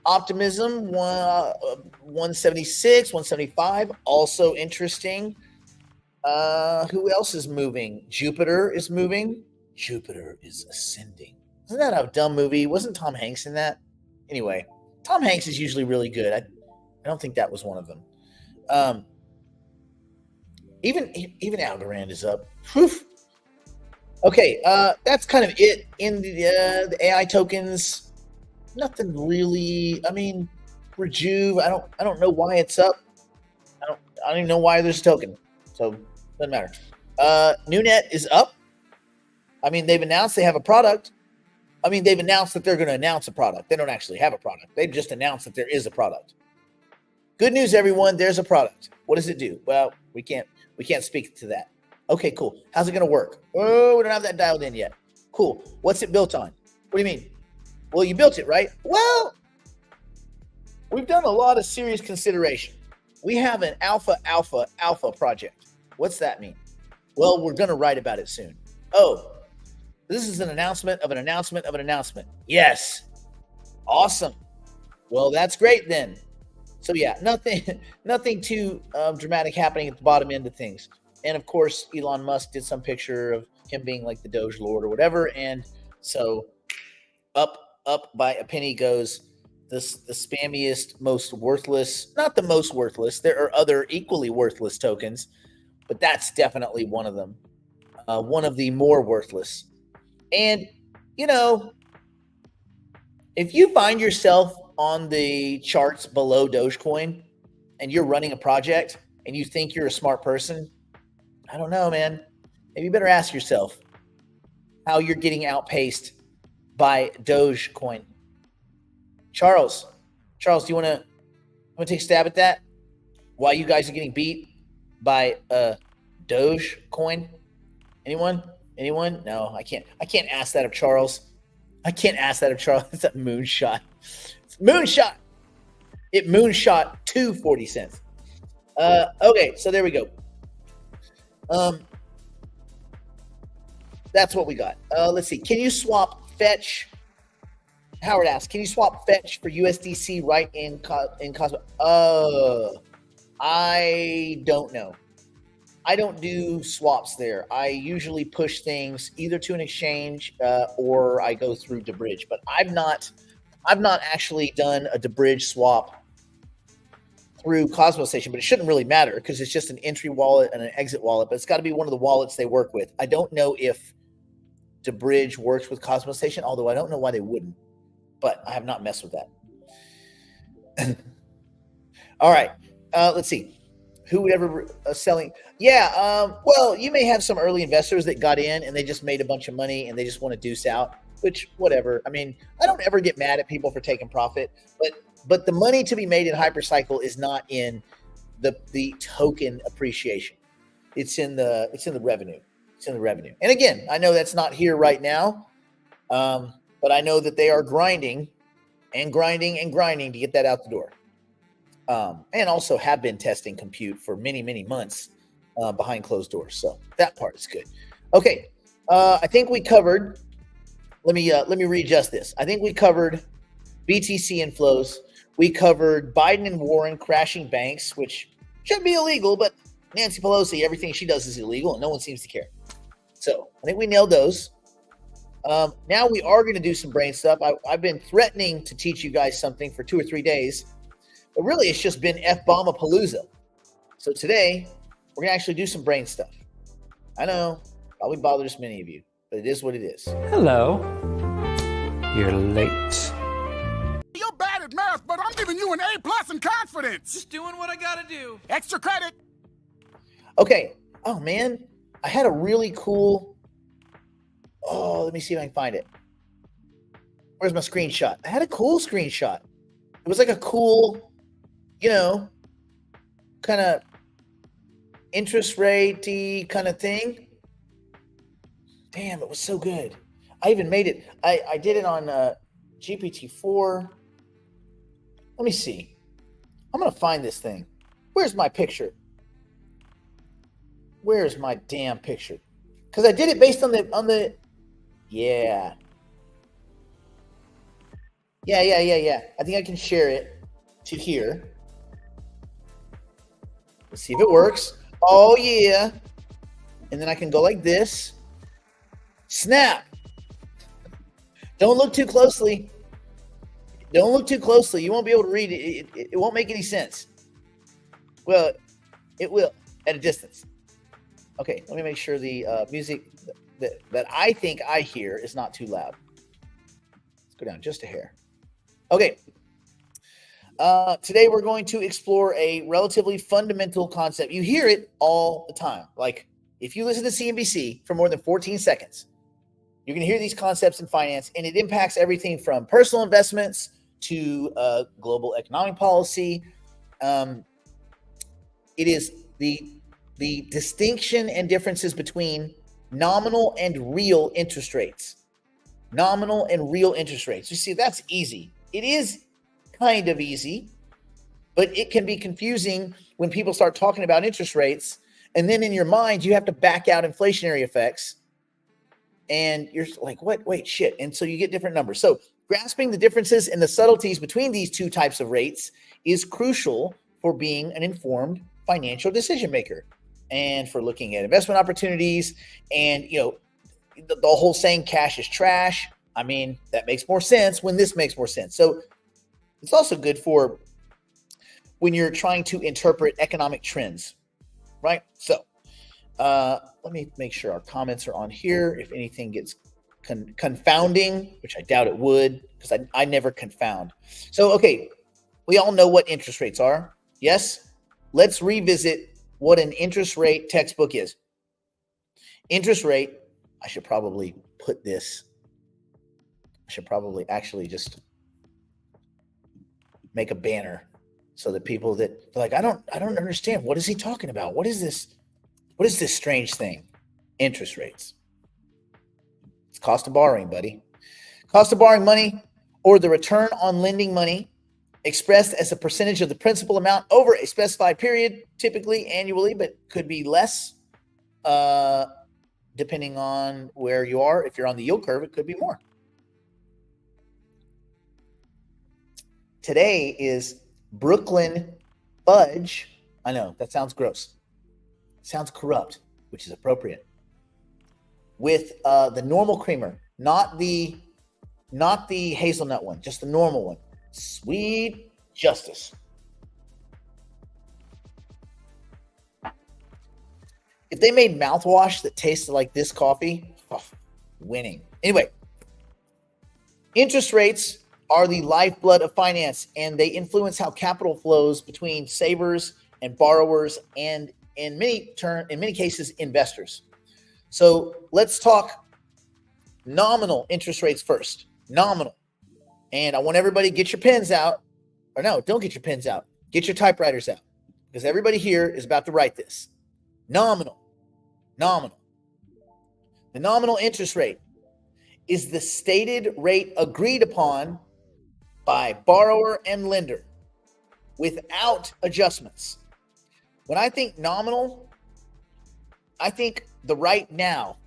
Optimism 176, 175, also interesting. Who else is moving? Jupiter is moving. Jupiter is ascending. Isn't that a dumb movie? Wasn't Tom Hanks in that? Anyway, Tom Hanks is usually really good. I don't think that was one of them. Even Algorand is up. Whew. Okay, that's kind of it in the AI tokens. Nothing really. I mean, Rejuve. I don't know why it's up. I don't even know why there's a token. So doesn't matter. NewNet is up. I mean, they've announced they have a product. I mean, they've announced that they're going to announce a product. They don't actually have a product. They've just announced that there is a product. Good news, everyone. There's a product. What does it do? Well, we can't speak to that. Okay, cool. How's it going to work? Oh, we don't have that dialed in yet. Cool. What's it built on? What do you mean? Well, you built it, right? Well, we've done a lot of serious consideration. We have an alpha project. What's that mean? Well, we're going to write about it soon. Oh, this is an announcement of an announcement of an announcement. Yes. Awesome. Well, that's great then. So yeah, nothing too dramatic happening at the bottom end of things. And of course, Elon Musk did some picture of him being like the Doge Lord or whatever. And so up by a penny goes the spammiest, most worthless, not the most worthless. There are other equally worthless tokens, but that's definitely one of them. One of the more worthless. And, you know, if you find yourself on the charts below Dogecoin and you're running a project and you think you're a smart person, I don't know, man. Maybe you better ask yourself how you're getting outpaced by Dogecoin. Charles, do you want to take a stab at that? Why you guys are getting beat by Dogecoin? Anyone? No, I can't ask that of Charles. It's a moonshot. It's moonshot. It moonshot to 40 cents. Okay, so there we go. That's what we got. Let's see. Can you swap fetch? Howard asks, can you swap fetch for USDC right in Cosmo? I don't know. I don't do swaps there. I usually push things either to an exchange or I go through DeBridge. But I've not actually done a DeBridge swap through Cosmos Station, but it shouldn't really matter because it's just an entry wallet and an exit wallet. But it's got to be one of the wallets they work with. I don't know if DeBridge works with Cosmos Station, although I don't know why they wouldn't. But I have not messed with that. All right. Let's see. Who would ever selling? Yeah. Well, you may have some early investors that got in and they just made a bunch of money and they just want to deuce out, which whatever. I mean, I don't ever get mad at people for taking profit, but the money to be made in Hypercycle is not in the token appreciation. It's in the revenue. It's in the revenue. And again, I know that's not here right now. But I know that they are grinding and grinding and grinding to get that out the door. And also have been testing compute for many, many months behind closed doors. So that part is good. Okay. I think we covered, let me readjust this. I think we covered BTC inflows. We covered Biden and Warren crashing banks, which should be illegal, but Nancy Pelosi, everything she does is illegal and no one seems to care. So I think we nailed those. Now we are going to do some brain stuff. I've been threatening to teach you guys something for 2 or 3 days, but really it's just been F-bomb-a-palooza. So today we're going to actually do some brain stuff. I know, probably bothers many of you, but it is what it is. Hello. You're late. You're bad at math, but I'm giving you an A+ in confidence. Just doing what I gotta do. Extra credit. Okay. Oh, man. I had a really cool... Oh, let me see if I can find it. Where's my screenshot? I had a cool screenshot. It was like a cool, kind of interest rate-y kind of thing. Damn, it was so good. I even made it. I did it on GPT-4. Let me see. I'm going to find this thing. Where's my picture? Where's my damn picture? Because I did it based on the Yeah. I think I can share it to here. Let's see if it works. Oh, yeah. And then I can go like this. Snap. Don't look too closely. Don't look too closely. You won't be able to read it. It won't make any sense. Well, it will at a distance. Okay, let me make sure the music that I think I hear is not too loud. Let's go down just a hair. Okay. Today we're going to explore a relatively fundamental concept. You hear it all the time. Like if you listen to CNBC for more than 14 seconds, you're going to hear these concepts in finance, and it impacts everything from personal investments to global economic policy. It is the distinction and differences between nominal and real interest rates. Nominal and real interest rates. You see, that's easy. It is kind of easy, but it can be confusing when people start talking about interest rates, and then in your mind, you have to back out inflationary effects, and you're like, what? Wait, shit. And so you get different numbers. So grasping the differences and the subtleties between these two types of rates is crucial for being an informed financial decision maker and for looking at investment opportunities. And, the whole saying cash is trash. I mean, that makes more sense when this makes more sense. So It's also good for when you're trying to interpret economic trends, right? So let me make sure our comments are on here. If anything gets confounding, which I doubt it would, because I never confound. So, okay, we all know what interest rates are. Yes? Let's revisit what an interest rate textbook is. Interest rate, I should probably put this, I should probably actually just make a banner so that people that they're like, I don't understand. What is he talking about? What is this? What is this strange thing? Interest rates. It's cost of borrowing, buddy. Cost of borrowing money, or the return on lending money expressed as a percentage of the principal amount over a specified period, typically annually, but could be less depending on where you are. If you're on the yield curve, it could be more. Today is Brooklyn Fudge. I know, that sounds gross. Sounds corrupt, which is appropriate. With the normal creamer, not the hazelnut one, just the normal one. Sweet Justice. If they made mouthwash that tasted like this coffee, winning. Anyway, interest rates are the lifeblood of finance, and they influence how capital flows between savers and borrowers, and in many cases, investors. So let's talk nominal interest rates first. Nominal. And I want everybody to get your pens out. Or no, don't get your pens out. Get your typewriters out. Because everybody here is about to write this. Nominal. Nominal. The nominal interest rate is the stated rate agreed upon by borrower and lender without adjustments. When I think nominal, I think the right now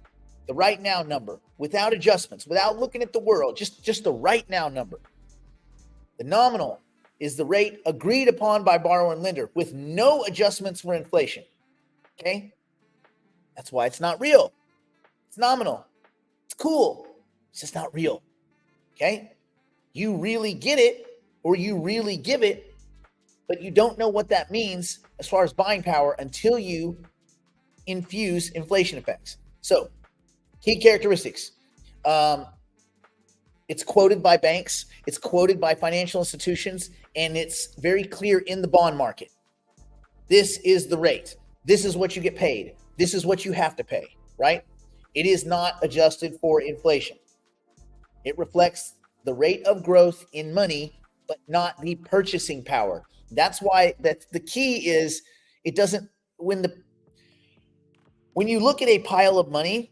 number, without adjustments, without looking at the world, just the right now number. The nominal is the rate agreed upon by borrower and lender with no adjustments for inflation. Okay? That's why it's not real. It's nominal. It's cool. It's just not real. Okay? You really get it, or you really give it, but you don't know what that means as far as buying power until you infuse inflation effects. So, key characteristics. It's quoted by banks, it's quoted by financial institutions, and it's very clear in the bond market. This is the rate. This is what you get paid. This is what you have to pay, right? It is not adjusted for inflation. It reflects the rate of growth in money, but not the purchasing power. That's why the key is it doesn't, when you look at a pile of money,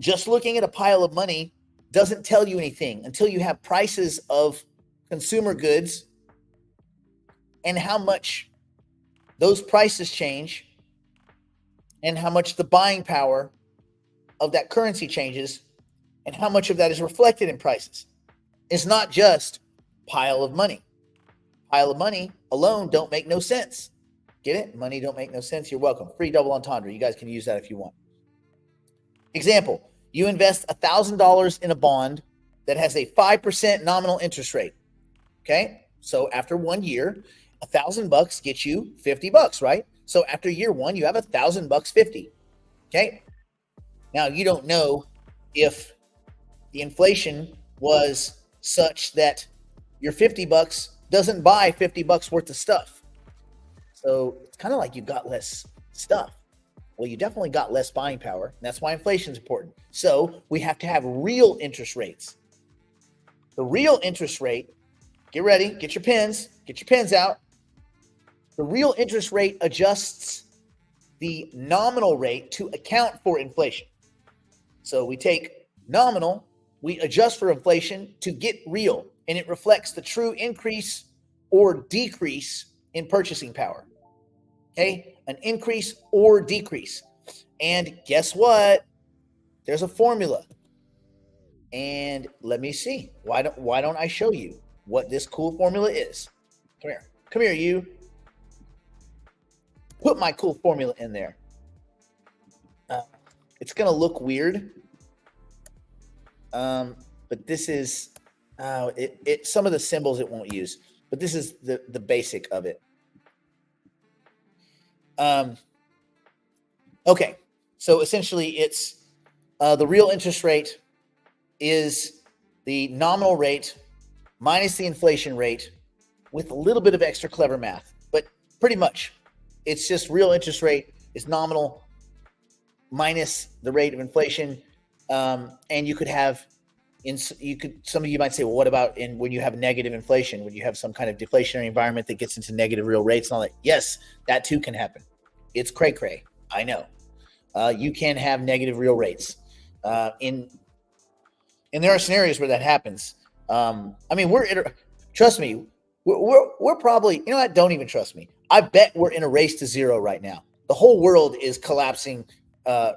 just looking at a pile of money doesn't tell you anything until you have prices of consumer goods and how much those prices change and how much the buying power of that currency changes and how much of that is reflected in prices. It's not just pile of money. Pile of money alone don't make no sense. Get it? Money don't make no sense. You're welcome. Free double entendre. You guys can use that if you want. Example, you invest $1,000 in a bond that has a 5% nominal interest rate. Okay? So after 1 year, $1,000 gets you $50, right? So after year one, you have $1,000 50. Okay? Now you don't know if the inflation was such that your $50 doesn't buy $50 worth of stuff. So it's kind of like you got less stuff. Well, you definitely got less buying power. And that's why inflation is important. So we have to have real interest rates. The real interest rate, get ready, get your pens out. The real interest rate adjusts the nominal rate to account for inflation. So we take nominal, we adjust for inflation to get real, and it reflects the true increase or decrease in purchasing power. Okay? An increase or decrease. And guess what? There's a formula. And let me see. Why don't I show you what this cool formula is? Come here. Come here, you. Put my cool formula in there. It's going to look weird. But this is some of the symbols it won't use. but this is the basic of it. Okay, so essentially it's the real interest rate is the nominal rate minus the inflation rate with a little bit of extra clever math. But pretty much it's just real interest rate is nominal minus the rate of inflation. And you could have some of you might say, well, what about when you have negative inflation, when you have some kind of deflationary environment that gets into negative real rates and all that? Yes, that too can happen. It's cray cray. I know. You can have negative real rates. And there are scenarios where that happens. I mean, trust me, we're probably, you know what? Don't even trust me. I bet we're in a race to zero right now. The whole world is collapsing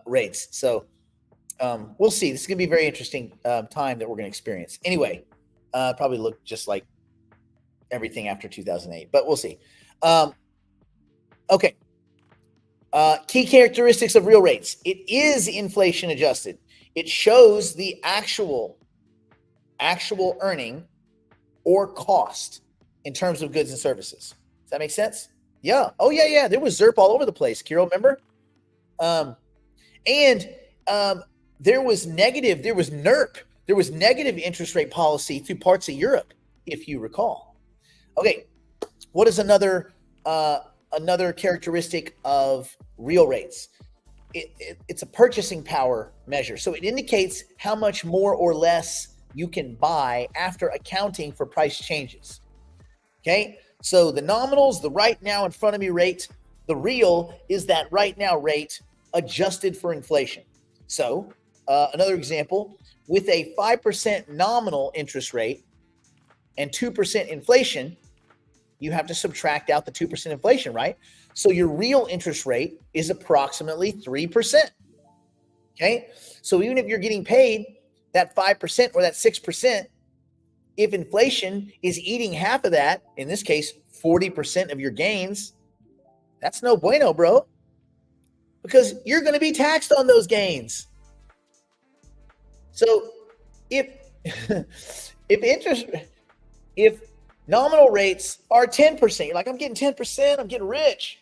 rates. So we'll see. This is going to be a very interesting time that we're going to experience. Anyway, probably look just like everything after 2008, but we'll see. Okay. Key characteristics of real rates. It is inflation adjusted. It shows the actual earning or cost in terms of goods and services. Does that make sense? Yeah. Oh, yeah. There was ZERP all over the place, Kiro, remember? There was NERP. There was negative interest rate policy through parts of Europe, if you recall. Okay. What is another characteristic of real rates? It's a purchasing power measure. So it indicates how much more or less you can buy after accounting for price changes. Okay. So the nominals, the right now in front of me rate, the real is that right now rate adjusted for inflation. So another example, with a 5% nominal interest rate and 2% inflation, you have to subtract out the 2% inflation, right? So your real interest rate is approximately 3%. Okay. So even if you're getting paid that 5% or that 6%, if inflation is eating half of that, in this case, 40% of your gains, that's no bueno, bro, because you're going to be taxed on those gains. So if nominal rates are 10%, you're like, I'm getting 10%, I'm getting rich.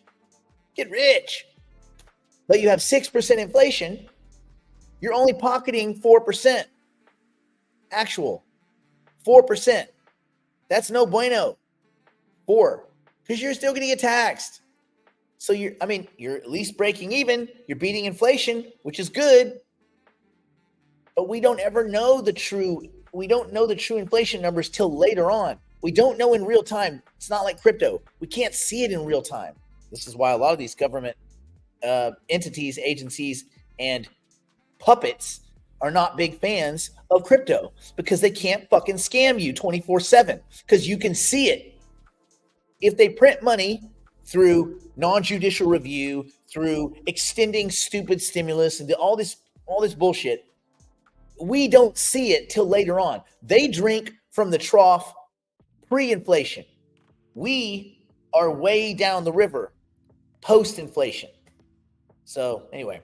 Get rich. But you have 6% inflation, you're only pocketing 4%. Actual 4%. That's no bueno. 4, because you're still going to get taxed. So you're at least breaking even. You're beating inflation, which is good. But we don't know the true inflation numbers till later on. We don't know in real time. It's not like crypto. We can't see it in real time. This is why a lot of these government entities, agencies, and puppets are not big fans of crypto, because they can't fucking scam you 24/7, because you can see it. If they print money through non-judicial review, through extending stupid stimulus and all this bullshit, we don't see it till later on. They drink from the trough pre-inflation. We are way down the river post-inflation. So anyway,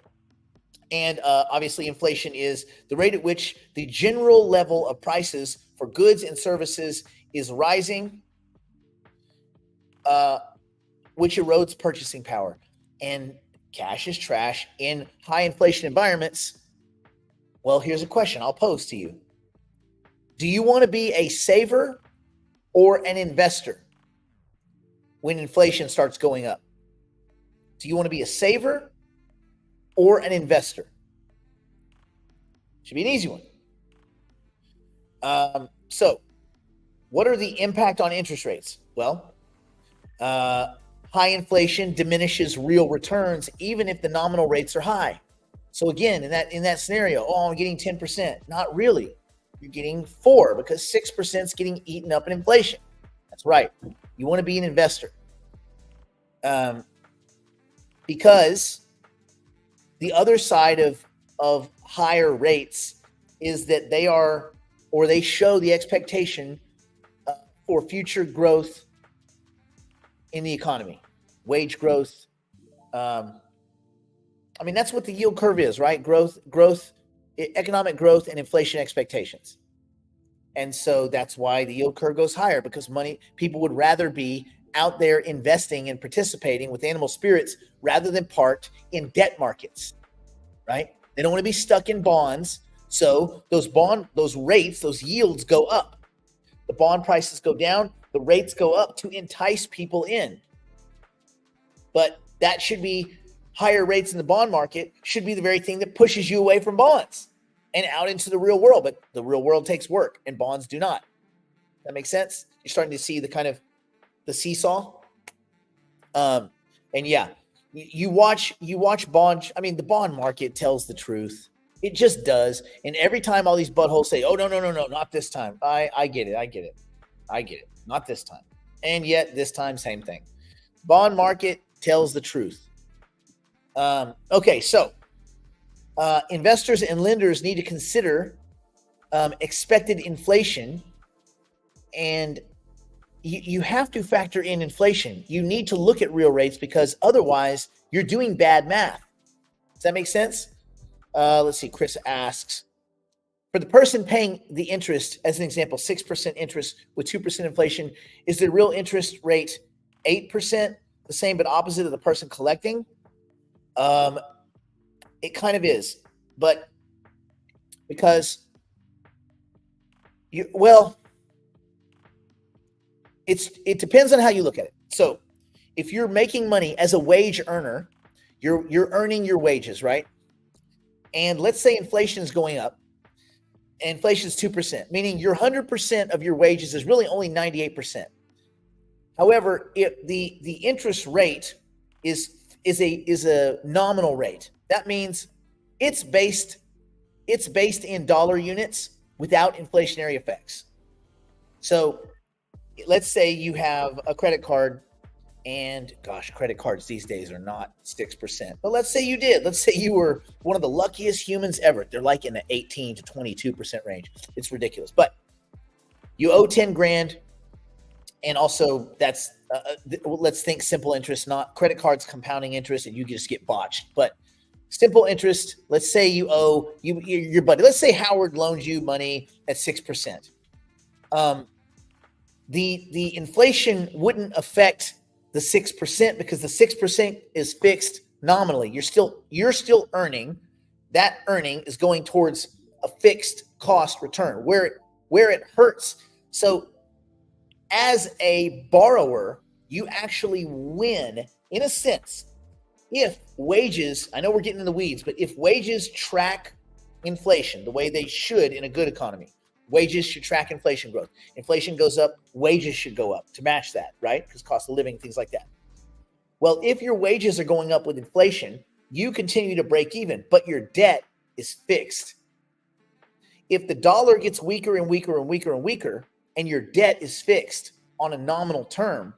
and obviously inflation is the rate at which the general level of prices for goods and services is rising, which erodes purchasing power. And cash is trash in high inflation environments. Well, here's a question I'll pose to you. Do you want to be a saver or an investor when inflation starts going up? Do you want to be a saver or an investor? Should be an easy one. So what are the impact on interest rates? Well, high inflation diminishes real returns, even if the nominal rates are high. So again, in that scenario, I'm getting 10%. Not really. You're getting 4, because 6% is getting eaten up in inflation. That's right. You want to be an investor. Because the other side of higher rates is that they show the expectation for future growth in the economy, wage growth. That's what the yield curve is, right? Growth, economic growth, and inflation expectations. And so that's why the yield curve goes higher, because people would rather be out there investing and participating with animal spirits rather than parked in debt markets, right? They don't want to be stuck in bonds. So those rates, those yields go up. The bond prices go down, the rates go up to entice people in. But that should be higher rates in the bond market, should be the very thing that pushes you away from bonds and out into the real world. But the real world takes work and bonds do not. That makes sense? You're starting to see the kind of the seesaw. And yeah, you watch bond. I mean, the bond market tells the truth. It just does. And every time all these buttholes say, oh, no, not this time. I get it. Not this time. And yet this time, same thing. Bond market tells the truth. Okay, so investors and lenders need to consider expected inflation, and you have to factor in inflation. You need to look at real rates, because otherwise you're doing bad math. Does that make sense? Let's see. Chris asks, for the person paying the interest, as an example, 6% interest with 2% inflation, is the real interest rate 8%, the same but opposite of the person collecting? It kind of is, but because it depends on how you look at it. So if you're making money as a wage earner, you're earning your wages, right? And let's say inflation is going up. Inflation is 2%, meaning your 100% of your wages is really only 98%. However, if the interest rate is a nominal rate, that means it's based in dollar units without inflationary effects. So let's say you have a credit card, and gosh, credit cards these days are not 6%. But let's say you did. Let's say you were one of the luckiest humans ever. They're like in the 18 to 22% range. It's ridiculous. But you owe 10 grand. And also that's, let's think simple interest, not credit cards compounding interest, and you just get botched. But simple interest, let's say you owe your buddy. Let's say Howard loans you money at 6%. The inflation wouldn't affect the 6%, because the 6% is fixed nominally. You're still earning. That earning is going towards a fixed cost return where it hurts. So as a borrower, you actually win in a sense if wages, I know we're getting in the weeds, but if wages track inflation the way they should in a good economy, wages should track inflation growth. Inflation goes up, wages should go up to match that, right? Because cost of living, things like that. Well, if your wages are going up with inflation, you continue to break even, but your debt is fixed. If the dollar gets weaker and weaker and weaker and weaker, and your debt is fixed on a nominal term,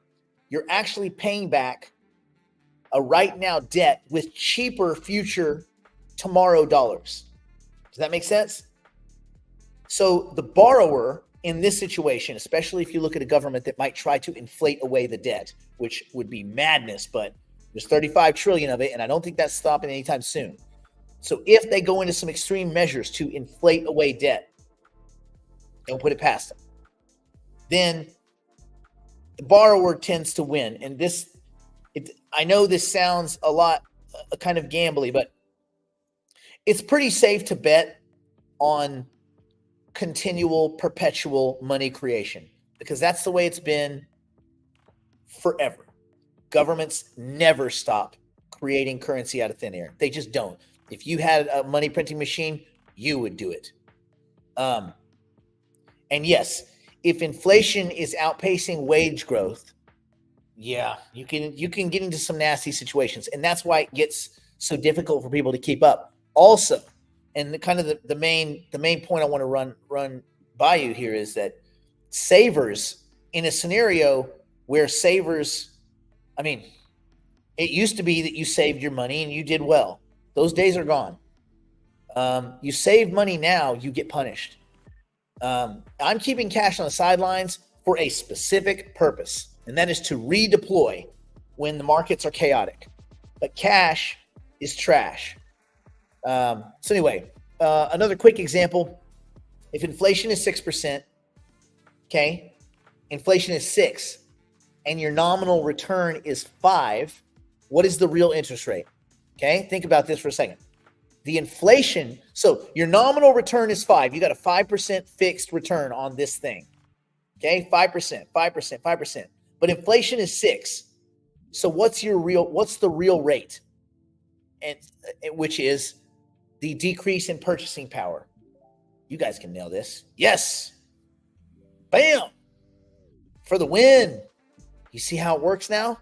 you're actually paying back a right now debt with cheaper future tomorrow dollars. Does that make sense? So the borrower in this situation, especially if you look at a government that might try to inflate away the debt, which would be madness, but there's 35 trillion of it, and I don't think that's stopping anytime soon. So if they go into some extreme measures to inflate away debt, don't put it past them, then the borrower tends to win. And I know this sounds a lot kind of gambly, but it's pretty safe to bet on continual, perpetual money creation, because that's the way it's been forever. Governments never stop creating currency out of thin air. They just don't. If you had a money printing machine, you would do it. And yes, if inflation is outpacing wage growth, yeah, you can get into some nasty situations, and that's why it gets so difficult for people to keep up. Also, and the main point I want to run by you here is that savers, in a scenario where savers, I mean, it used to be that you saved your money and you did well. Those days are gone. You save money now, you get punished. I'm keeping cash on the sidelines for a specific purpose, and that is to redeploy when the markets are chaotic. But cash is trash. So anyway, another quick example. If inflation is 6%, okay, inflation is 6, and your nominal return is 5, what is the real interest rate? Okay, think about this for a second. The inflation, so your nominal return is 5. You got a 5% fixed return on this thing. Okay, 5%, 5%, 5%. But inflation is 6. So what's the real rate? And which is the decrease in purchasing power. You guys can nail this. Yes. Bam. For the win. You see how it works now?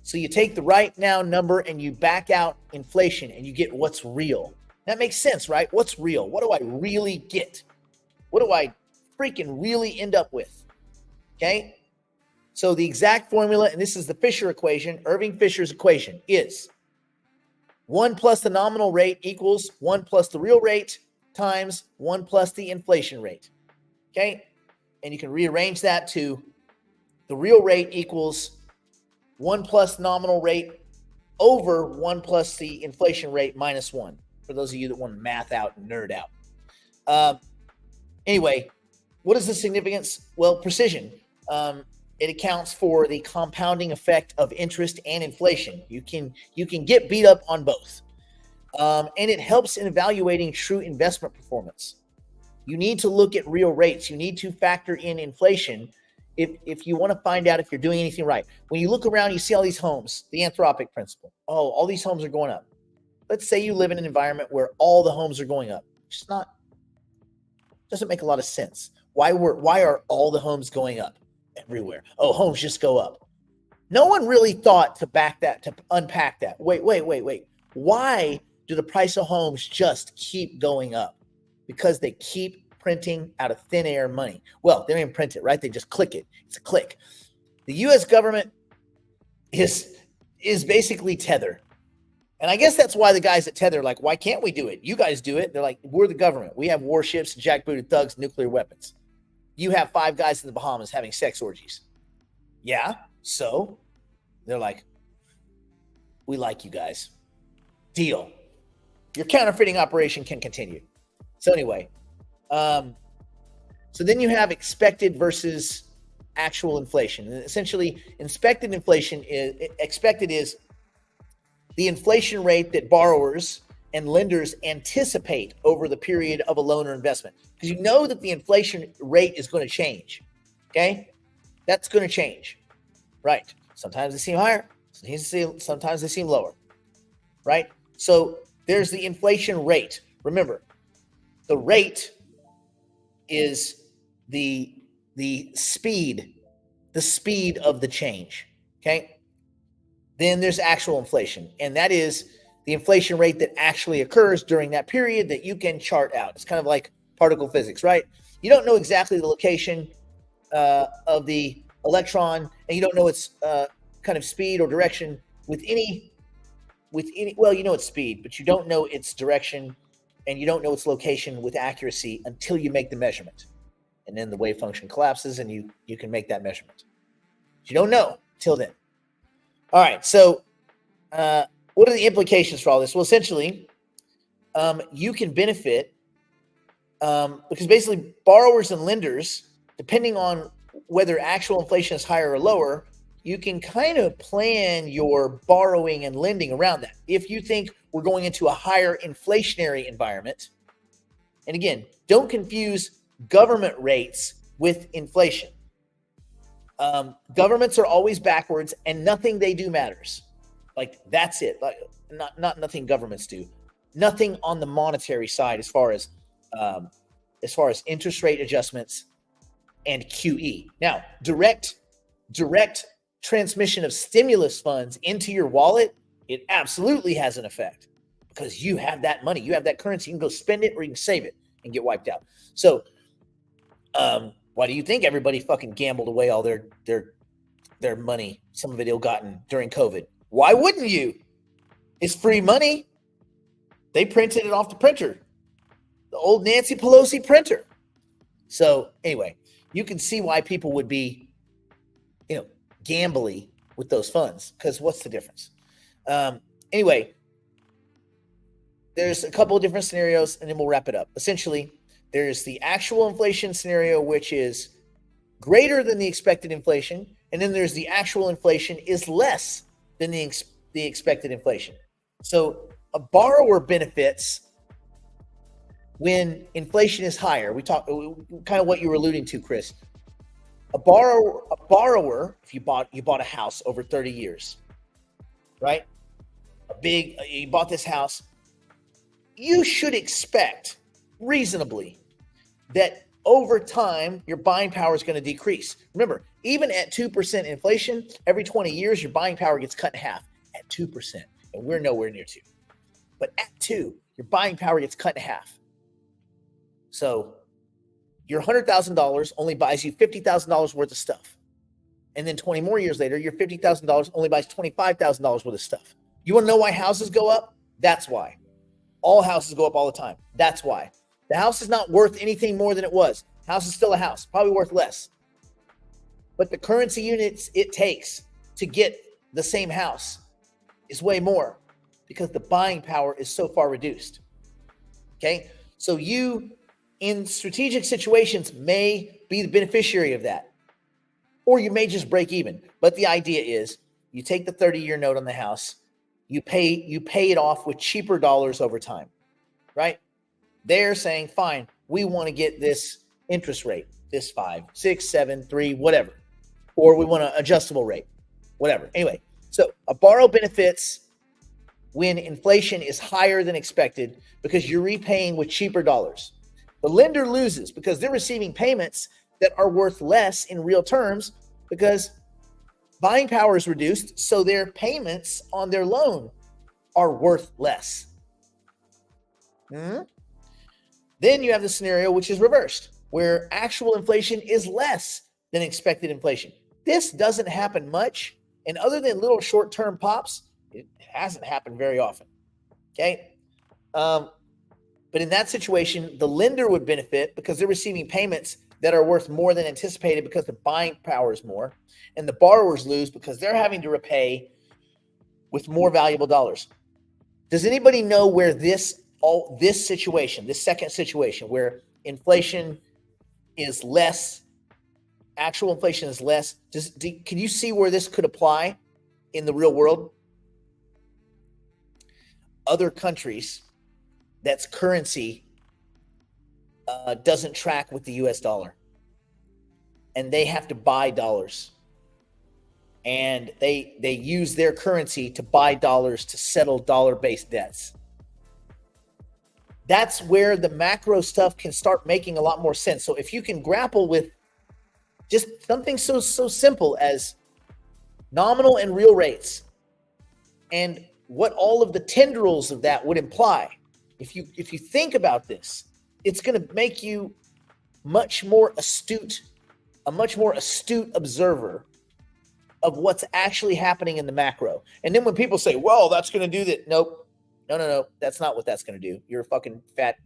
So you take the right now number and you back out inflation and you get what's real. That makes sense, right? What's real? What do I really get? What do I freaking really end up with? Okay? So the exact formula, and this is the Fisher equation, Irving Fisher's equation, is 1 plus the nominal rate equals 1 plus the real rate times 1 plus the inflation rate. Okay? And you can rearrange that to the real rate equals 1 plus nominal rate over 1 plus the inflation rate minus 1, for those of you that want to math out and nerd out. Anyway, what is the significance? Well, precision. It accounts for the compounding effect of interest and inflation. You can get beat up on both. And it helps in evaluating true investment performance. You need to look at real rates. You need to factor in inflation if you want to find out if you're doing anything right. When you look around, you see all these homes, the Anthropic principle. Oh, all these homes are going up. Let's say you live in an environment where all the homes are going up. It's not, doesn't make a lot of sense. Why are all the homes going up everywhere? Oh, homes just go up. No one really thought to unpack that. Wait. Why do the price of homes just keep going up? Because they keep printing out of thin air money. Well, they don't even print it, right? They just click it. It's a click. The U.S. government is basically Tether. And I guess that's why the guys at Tether are like, why can't we do it? You guys do it. They're like, we're the government. We have warships, jackbooted thugs, nuclear weapons. You have 5 guys in the Bahamas having sex orgies. Yeah, so they're like, we like you guys. Deal. Your counterfeiting operation can continue. So anyway, so then you have expected versus actual inflation. And essentially, expected is the inflation rate that borrowers and lenders anticipate over the period of a loan or investment. Because you know that the inflation rate is going to change. Okay? That's going to change. Right. Sometimes they seem higher. Sometimes they seem lower. Right? So there's the inflation rate. Remember, the rate is the speed of the change. Okay? Then there's actual inflation, and that is the inflation rate that actually occurs during that period that you can chart out. It's kind of like particle physics, right? You don't know exactly the location of the electron, and you don't know its kind of speed or direction with any. Well, you know its speed, but you don't know its direction, and you don't know its location with accuracy until you make the measurement, and then the wave function collapses, and you can make that measurement. But you don't know till then. All right, so what are the implications for all this? Well, essentially, you can benefit because basically borrowers and lenders, depending on whether actual inflation is higher or lower, you can kind of plan your borrowing and lending around that. If you think we're going into a higher inflationary environment, and again, don't confuse government rates with inflation. Governments are always backwards, and nothing they do matters. Like, that's it. Like, not nothing governments do. Nothing on the monetary side as far as interest rate adjustments and QE. Now, direct transmission of stimulus funds into your wallet, it absolutely has an effect because you have that money, you have that currency. You can go spend it or you can save it and get wiped out. So, why do you think everybody fucking gambled away all their money, some of it ill-gotten during COVID? Why wouldn't you? It's free money. They printed it off the printer, the old Nancy Pelosi printer. So anyway, you can see why people would be, gambly with those funds, because what's the difference? Anyway, there's a couple of different scenarios, and then we'll wrap it up. Essentially, there's the actual inflation scenario, which is greater than the expected inflation, and then there's the actual inflation is less than the expected inflation. So a borrower benefits when inflation is higher. We talk kind of what you were alluding to, Chris. A borrower, if you bought a house over 30 years, right? You bought this house, you should expect reasonably that over time your buying power is going to decrease. Remember, even at 2% inflation, every 20 years your buying power gets cut in half at 2%, and we're nowhere near 2. But at 2, your buying power gets cut in half. So your $100,000 only buys you $50,000 worth of stuff. And then 20 more years later, your $50,000 only buys $25,000 worth of stuff. You want to know why houses go up? That's why. All houses go up all the time. That's why. The house is not worth anything more than it was. House is still a house, probably worth less. But the currency units it takes to get the same house is way more because the buying power is so far reduced. Okay? So you, in strategic situations, may be the beneficiary of that. Or you may just break even. But the idea is you take the 30-year note on the house, you pay it off with cheaper dollars over time, right? They're saying, fine, we want to get this interest rate, this 5, 6, 7, 3, whatever. Or we want an adjustable rate, whatever. Anyway, so a borrow benefits when inflation is higher than expected because you're repaying with cheaper dollars. The lender loses because they're receiving payments that are worth less in real terms because buying power is reduced, so their payments on their loan are worth less. Then you have the scenario which is reversed, where actual inflation is less than expected inflation. This doesn't happen much, and other than little short-term pops, it hasn't happened very often. Okay? But in that situation, the lender would benefit because they're receiving payments that are worth more than anticipated because the buying power is more, and the borrowers lose because they're having to repay with more valuable dollars. Does anybody know where this second situation where inflation is less, actual inflation is less, can you see where this could apply in the real world? Other countries that's currency doesn't track with the US dollar, and they have to buy dollars, and they use their currency to buy dollars to settle dollar-based debts. That's where the macro stuff can start making a lot more sense. So if you can grapple with just something so simple as nominal and real rates and what all of the tendrils of that would imply, if you think about this, it's going to make you a much more astute observer of what's actually happening in the macro. And then when people say, well, that's going to do that. Nope. No. That's not what that's going to do. You're a fucking fat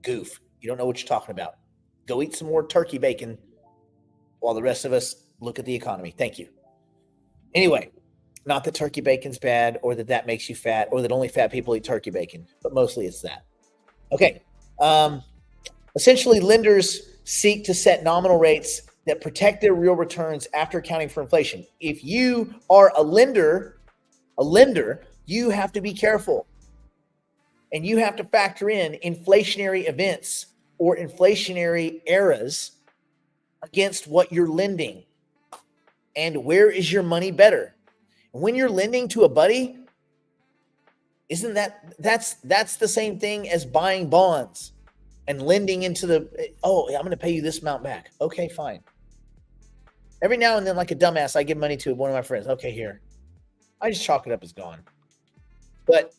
goof. You don't know what you're talking about. Go eat some more turkey bacon while the rest of us look at the economy. Thank you. Anyway, not that turkey bacon's bad or that makes you fat or that only fat people eat turkey bacon, but mostly it's that. Okay. Essentially, lenders seek to set nominal rates that protect their real returns after accounting for inflation. If you are a lender, you have to be careful. And you have to factor in inflationary events or inflationary eras against what you're lending. And where is your money better? When you're lending to a buddy, isn't that's the same thing as buying bonds and lending into I'm going to pay you this amount back. Okay, fine. Every now and then, like a dumbass, I give money to one of my friends. Okay, here. I just chalk it up as gone. But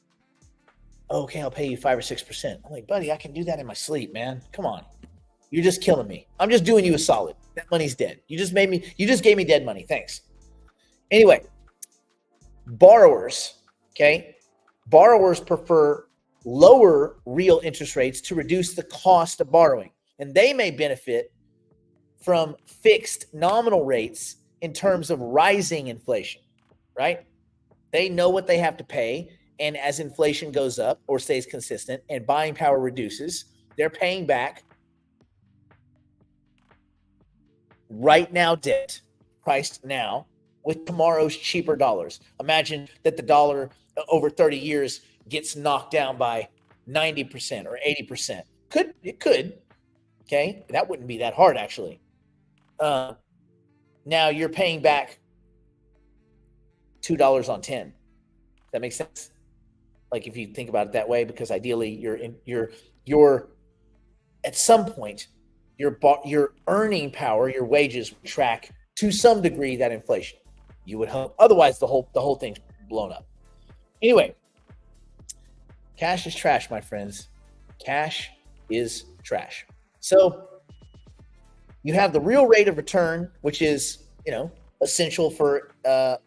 okay, I'll pay you 5 or 6%. I'm like, buddy, I can do that in my sleep, man. Come on. You're just killing me. I'm just doing you a solid. That money's dead. You just gave me dead money. Thanks. Anyway, borrowers, okay? Borrowers prefer lower real interest rates to reduce the cost of borrowing. And they may benefit from fixed nominal rates in terms of rising inflation, right? They know what they have to pay. And as inflation goes up or stays consistent and buying power reduces, they're paying back right now debt priced now with tomorrow's cheaper dollars. Imagine that the dollar over 30 years gets knocked down by 90% or 80%. It could. Okay. That wouldn't be that hard, actually. Now you're paying back $2 on 10. Does that make sense? Like if you think about it that way, because ideally you're at some point your earning power, your wages track to some degree that inflation. You would hope. Otherwise, the whole thing's blown up. Anyway, cash is trash, my friends. Cash is trash. So you have the real rate of return, which is, essential for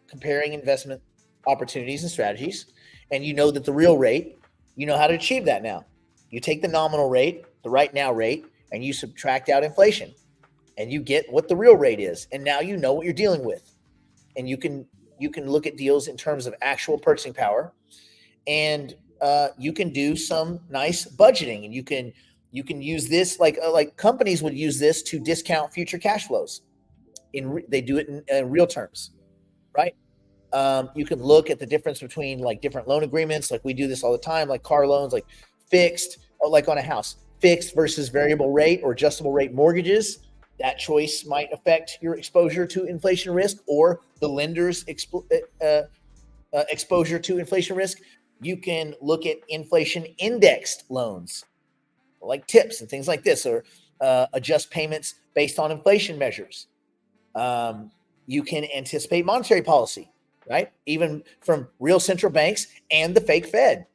comparing investment opportunities and strategies. And you know that the real rate, you know how to achieve that now. You take the nominal rate, the right now rate, and you subtract out inflation. And you get what the real rate is. And now you know what you're dealing with. And you can look at deals in terms of actual purchasing power, and you can do some nice budgeting, and you can use this like companies would use this to discount future cash flows. They do it in real terms, right? You can look at the difference between like different loan agreements, like we do this all the time, like car loans, like fixed, like on a house, fixed versus variable rate or adjustable rate mortgages. That choice might affect your exposure to inflation risk or the lender's exposure to inflation risk. You can look at inflation indexed loans like tips and things like this, or adjust payments based on inflation measures. You can anticipate monetary policy, right? Even from real central banks and the fake Fed,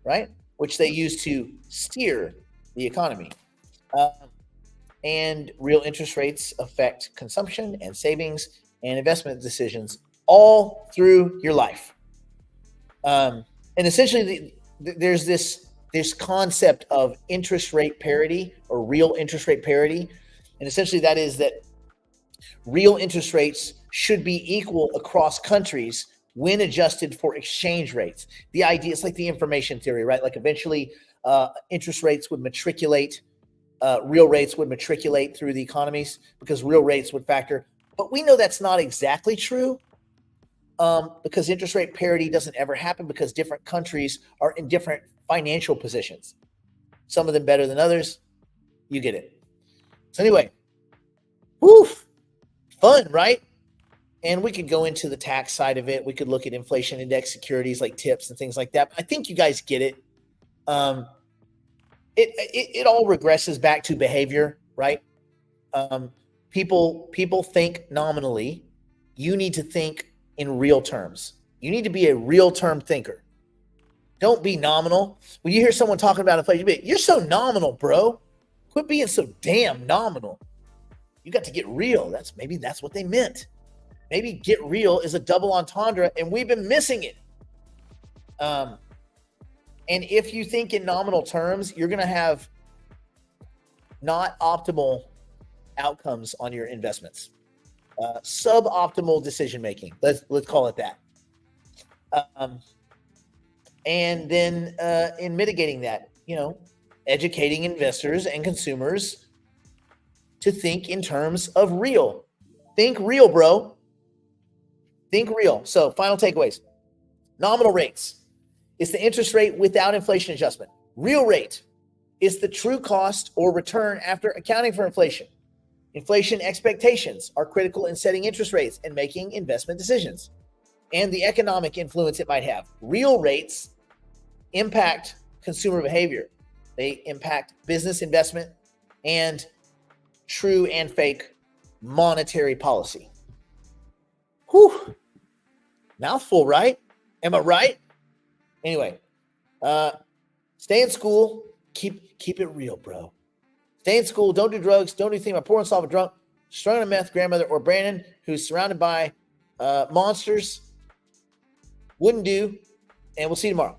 right? Which they use to steer the economy. And real interest rates affect consumption and savings and investment decisions all through your life. And essentially, there's this concept of interest rate parity or real interest rate parity. And essentially that is that real interest rates should be equal across countries when adjusted for exchange rates. The idea is like the information theory, right? Like eventually interest rates would matriculate. Real rates would matriculate through the economies because real rates would factor. But we know that's not exactly true because interest rate parity doesn't ever happen because different countries are in different financial positions. Some of them better than others. You get it. So anyway, fun, right? And we could go into the tax side of it. We could look at inflation index securities like tips and things like that. But I think you guys get it. It all regresses back to behavior, right? People think nominally. You need to think in real terms. You need to be a real term thinker. Don't be nominal. When you hear someone talking about inflation, you're so nominal, bro. Quit being so damn nominal. You got to get real. Maybe that's what they meant. Maybe get real is a double entendre, and we've been missing it. And if you think in nominal terms, you're going to have not optimal outcomes on your investments. Suboptimal decision making. Let's call it that. And then in mitigating that, educating investors and consumers to think in terms of real. Think real, bro. Think real. So final takeaways. Nominal rates is the interest rate without inflation adjustment. Real rate is the true cost or return after accounting for inflation. Inflation expectations are critical in setting interest rates and making investment decisions, and the economic influence it might have. Real rates impact consumer behavior. They impact business investment and true and fake monetary policy. Whew. Mouthful, right? Am I right? Anyway, stay in school. Keep it real, bro. Stay in school. Don't do drugs. Don't do anything about poor and solve a drunk, strung on a meth grandmother, or Brandon, who's surrounded by monsters. Wouldn't do. And we'll see you tomorrow.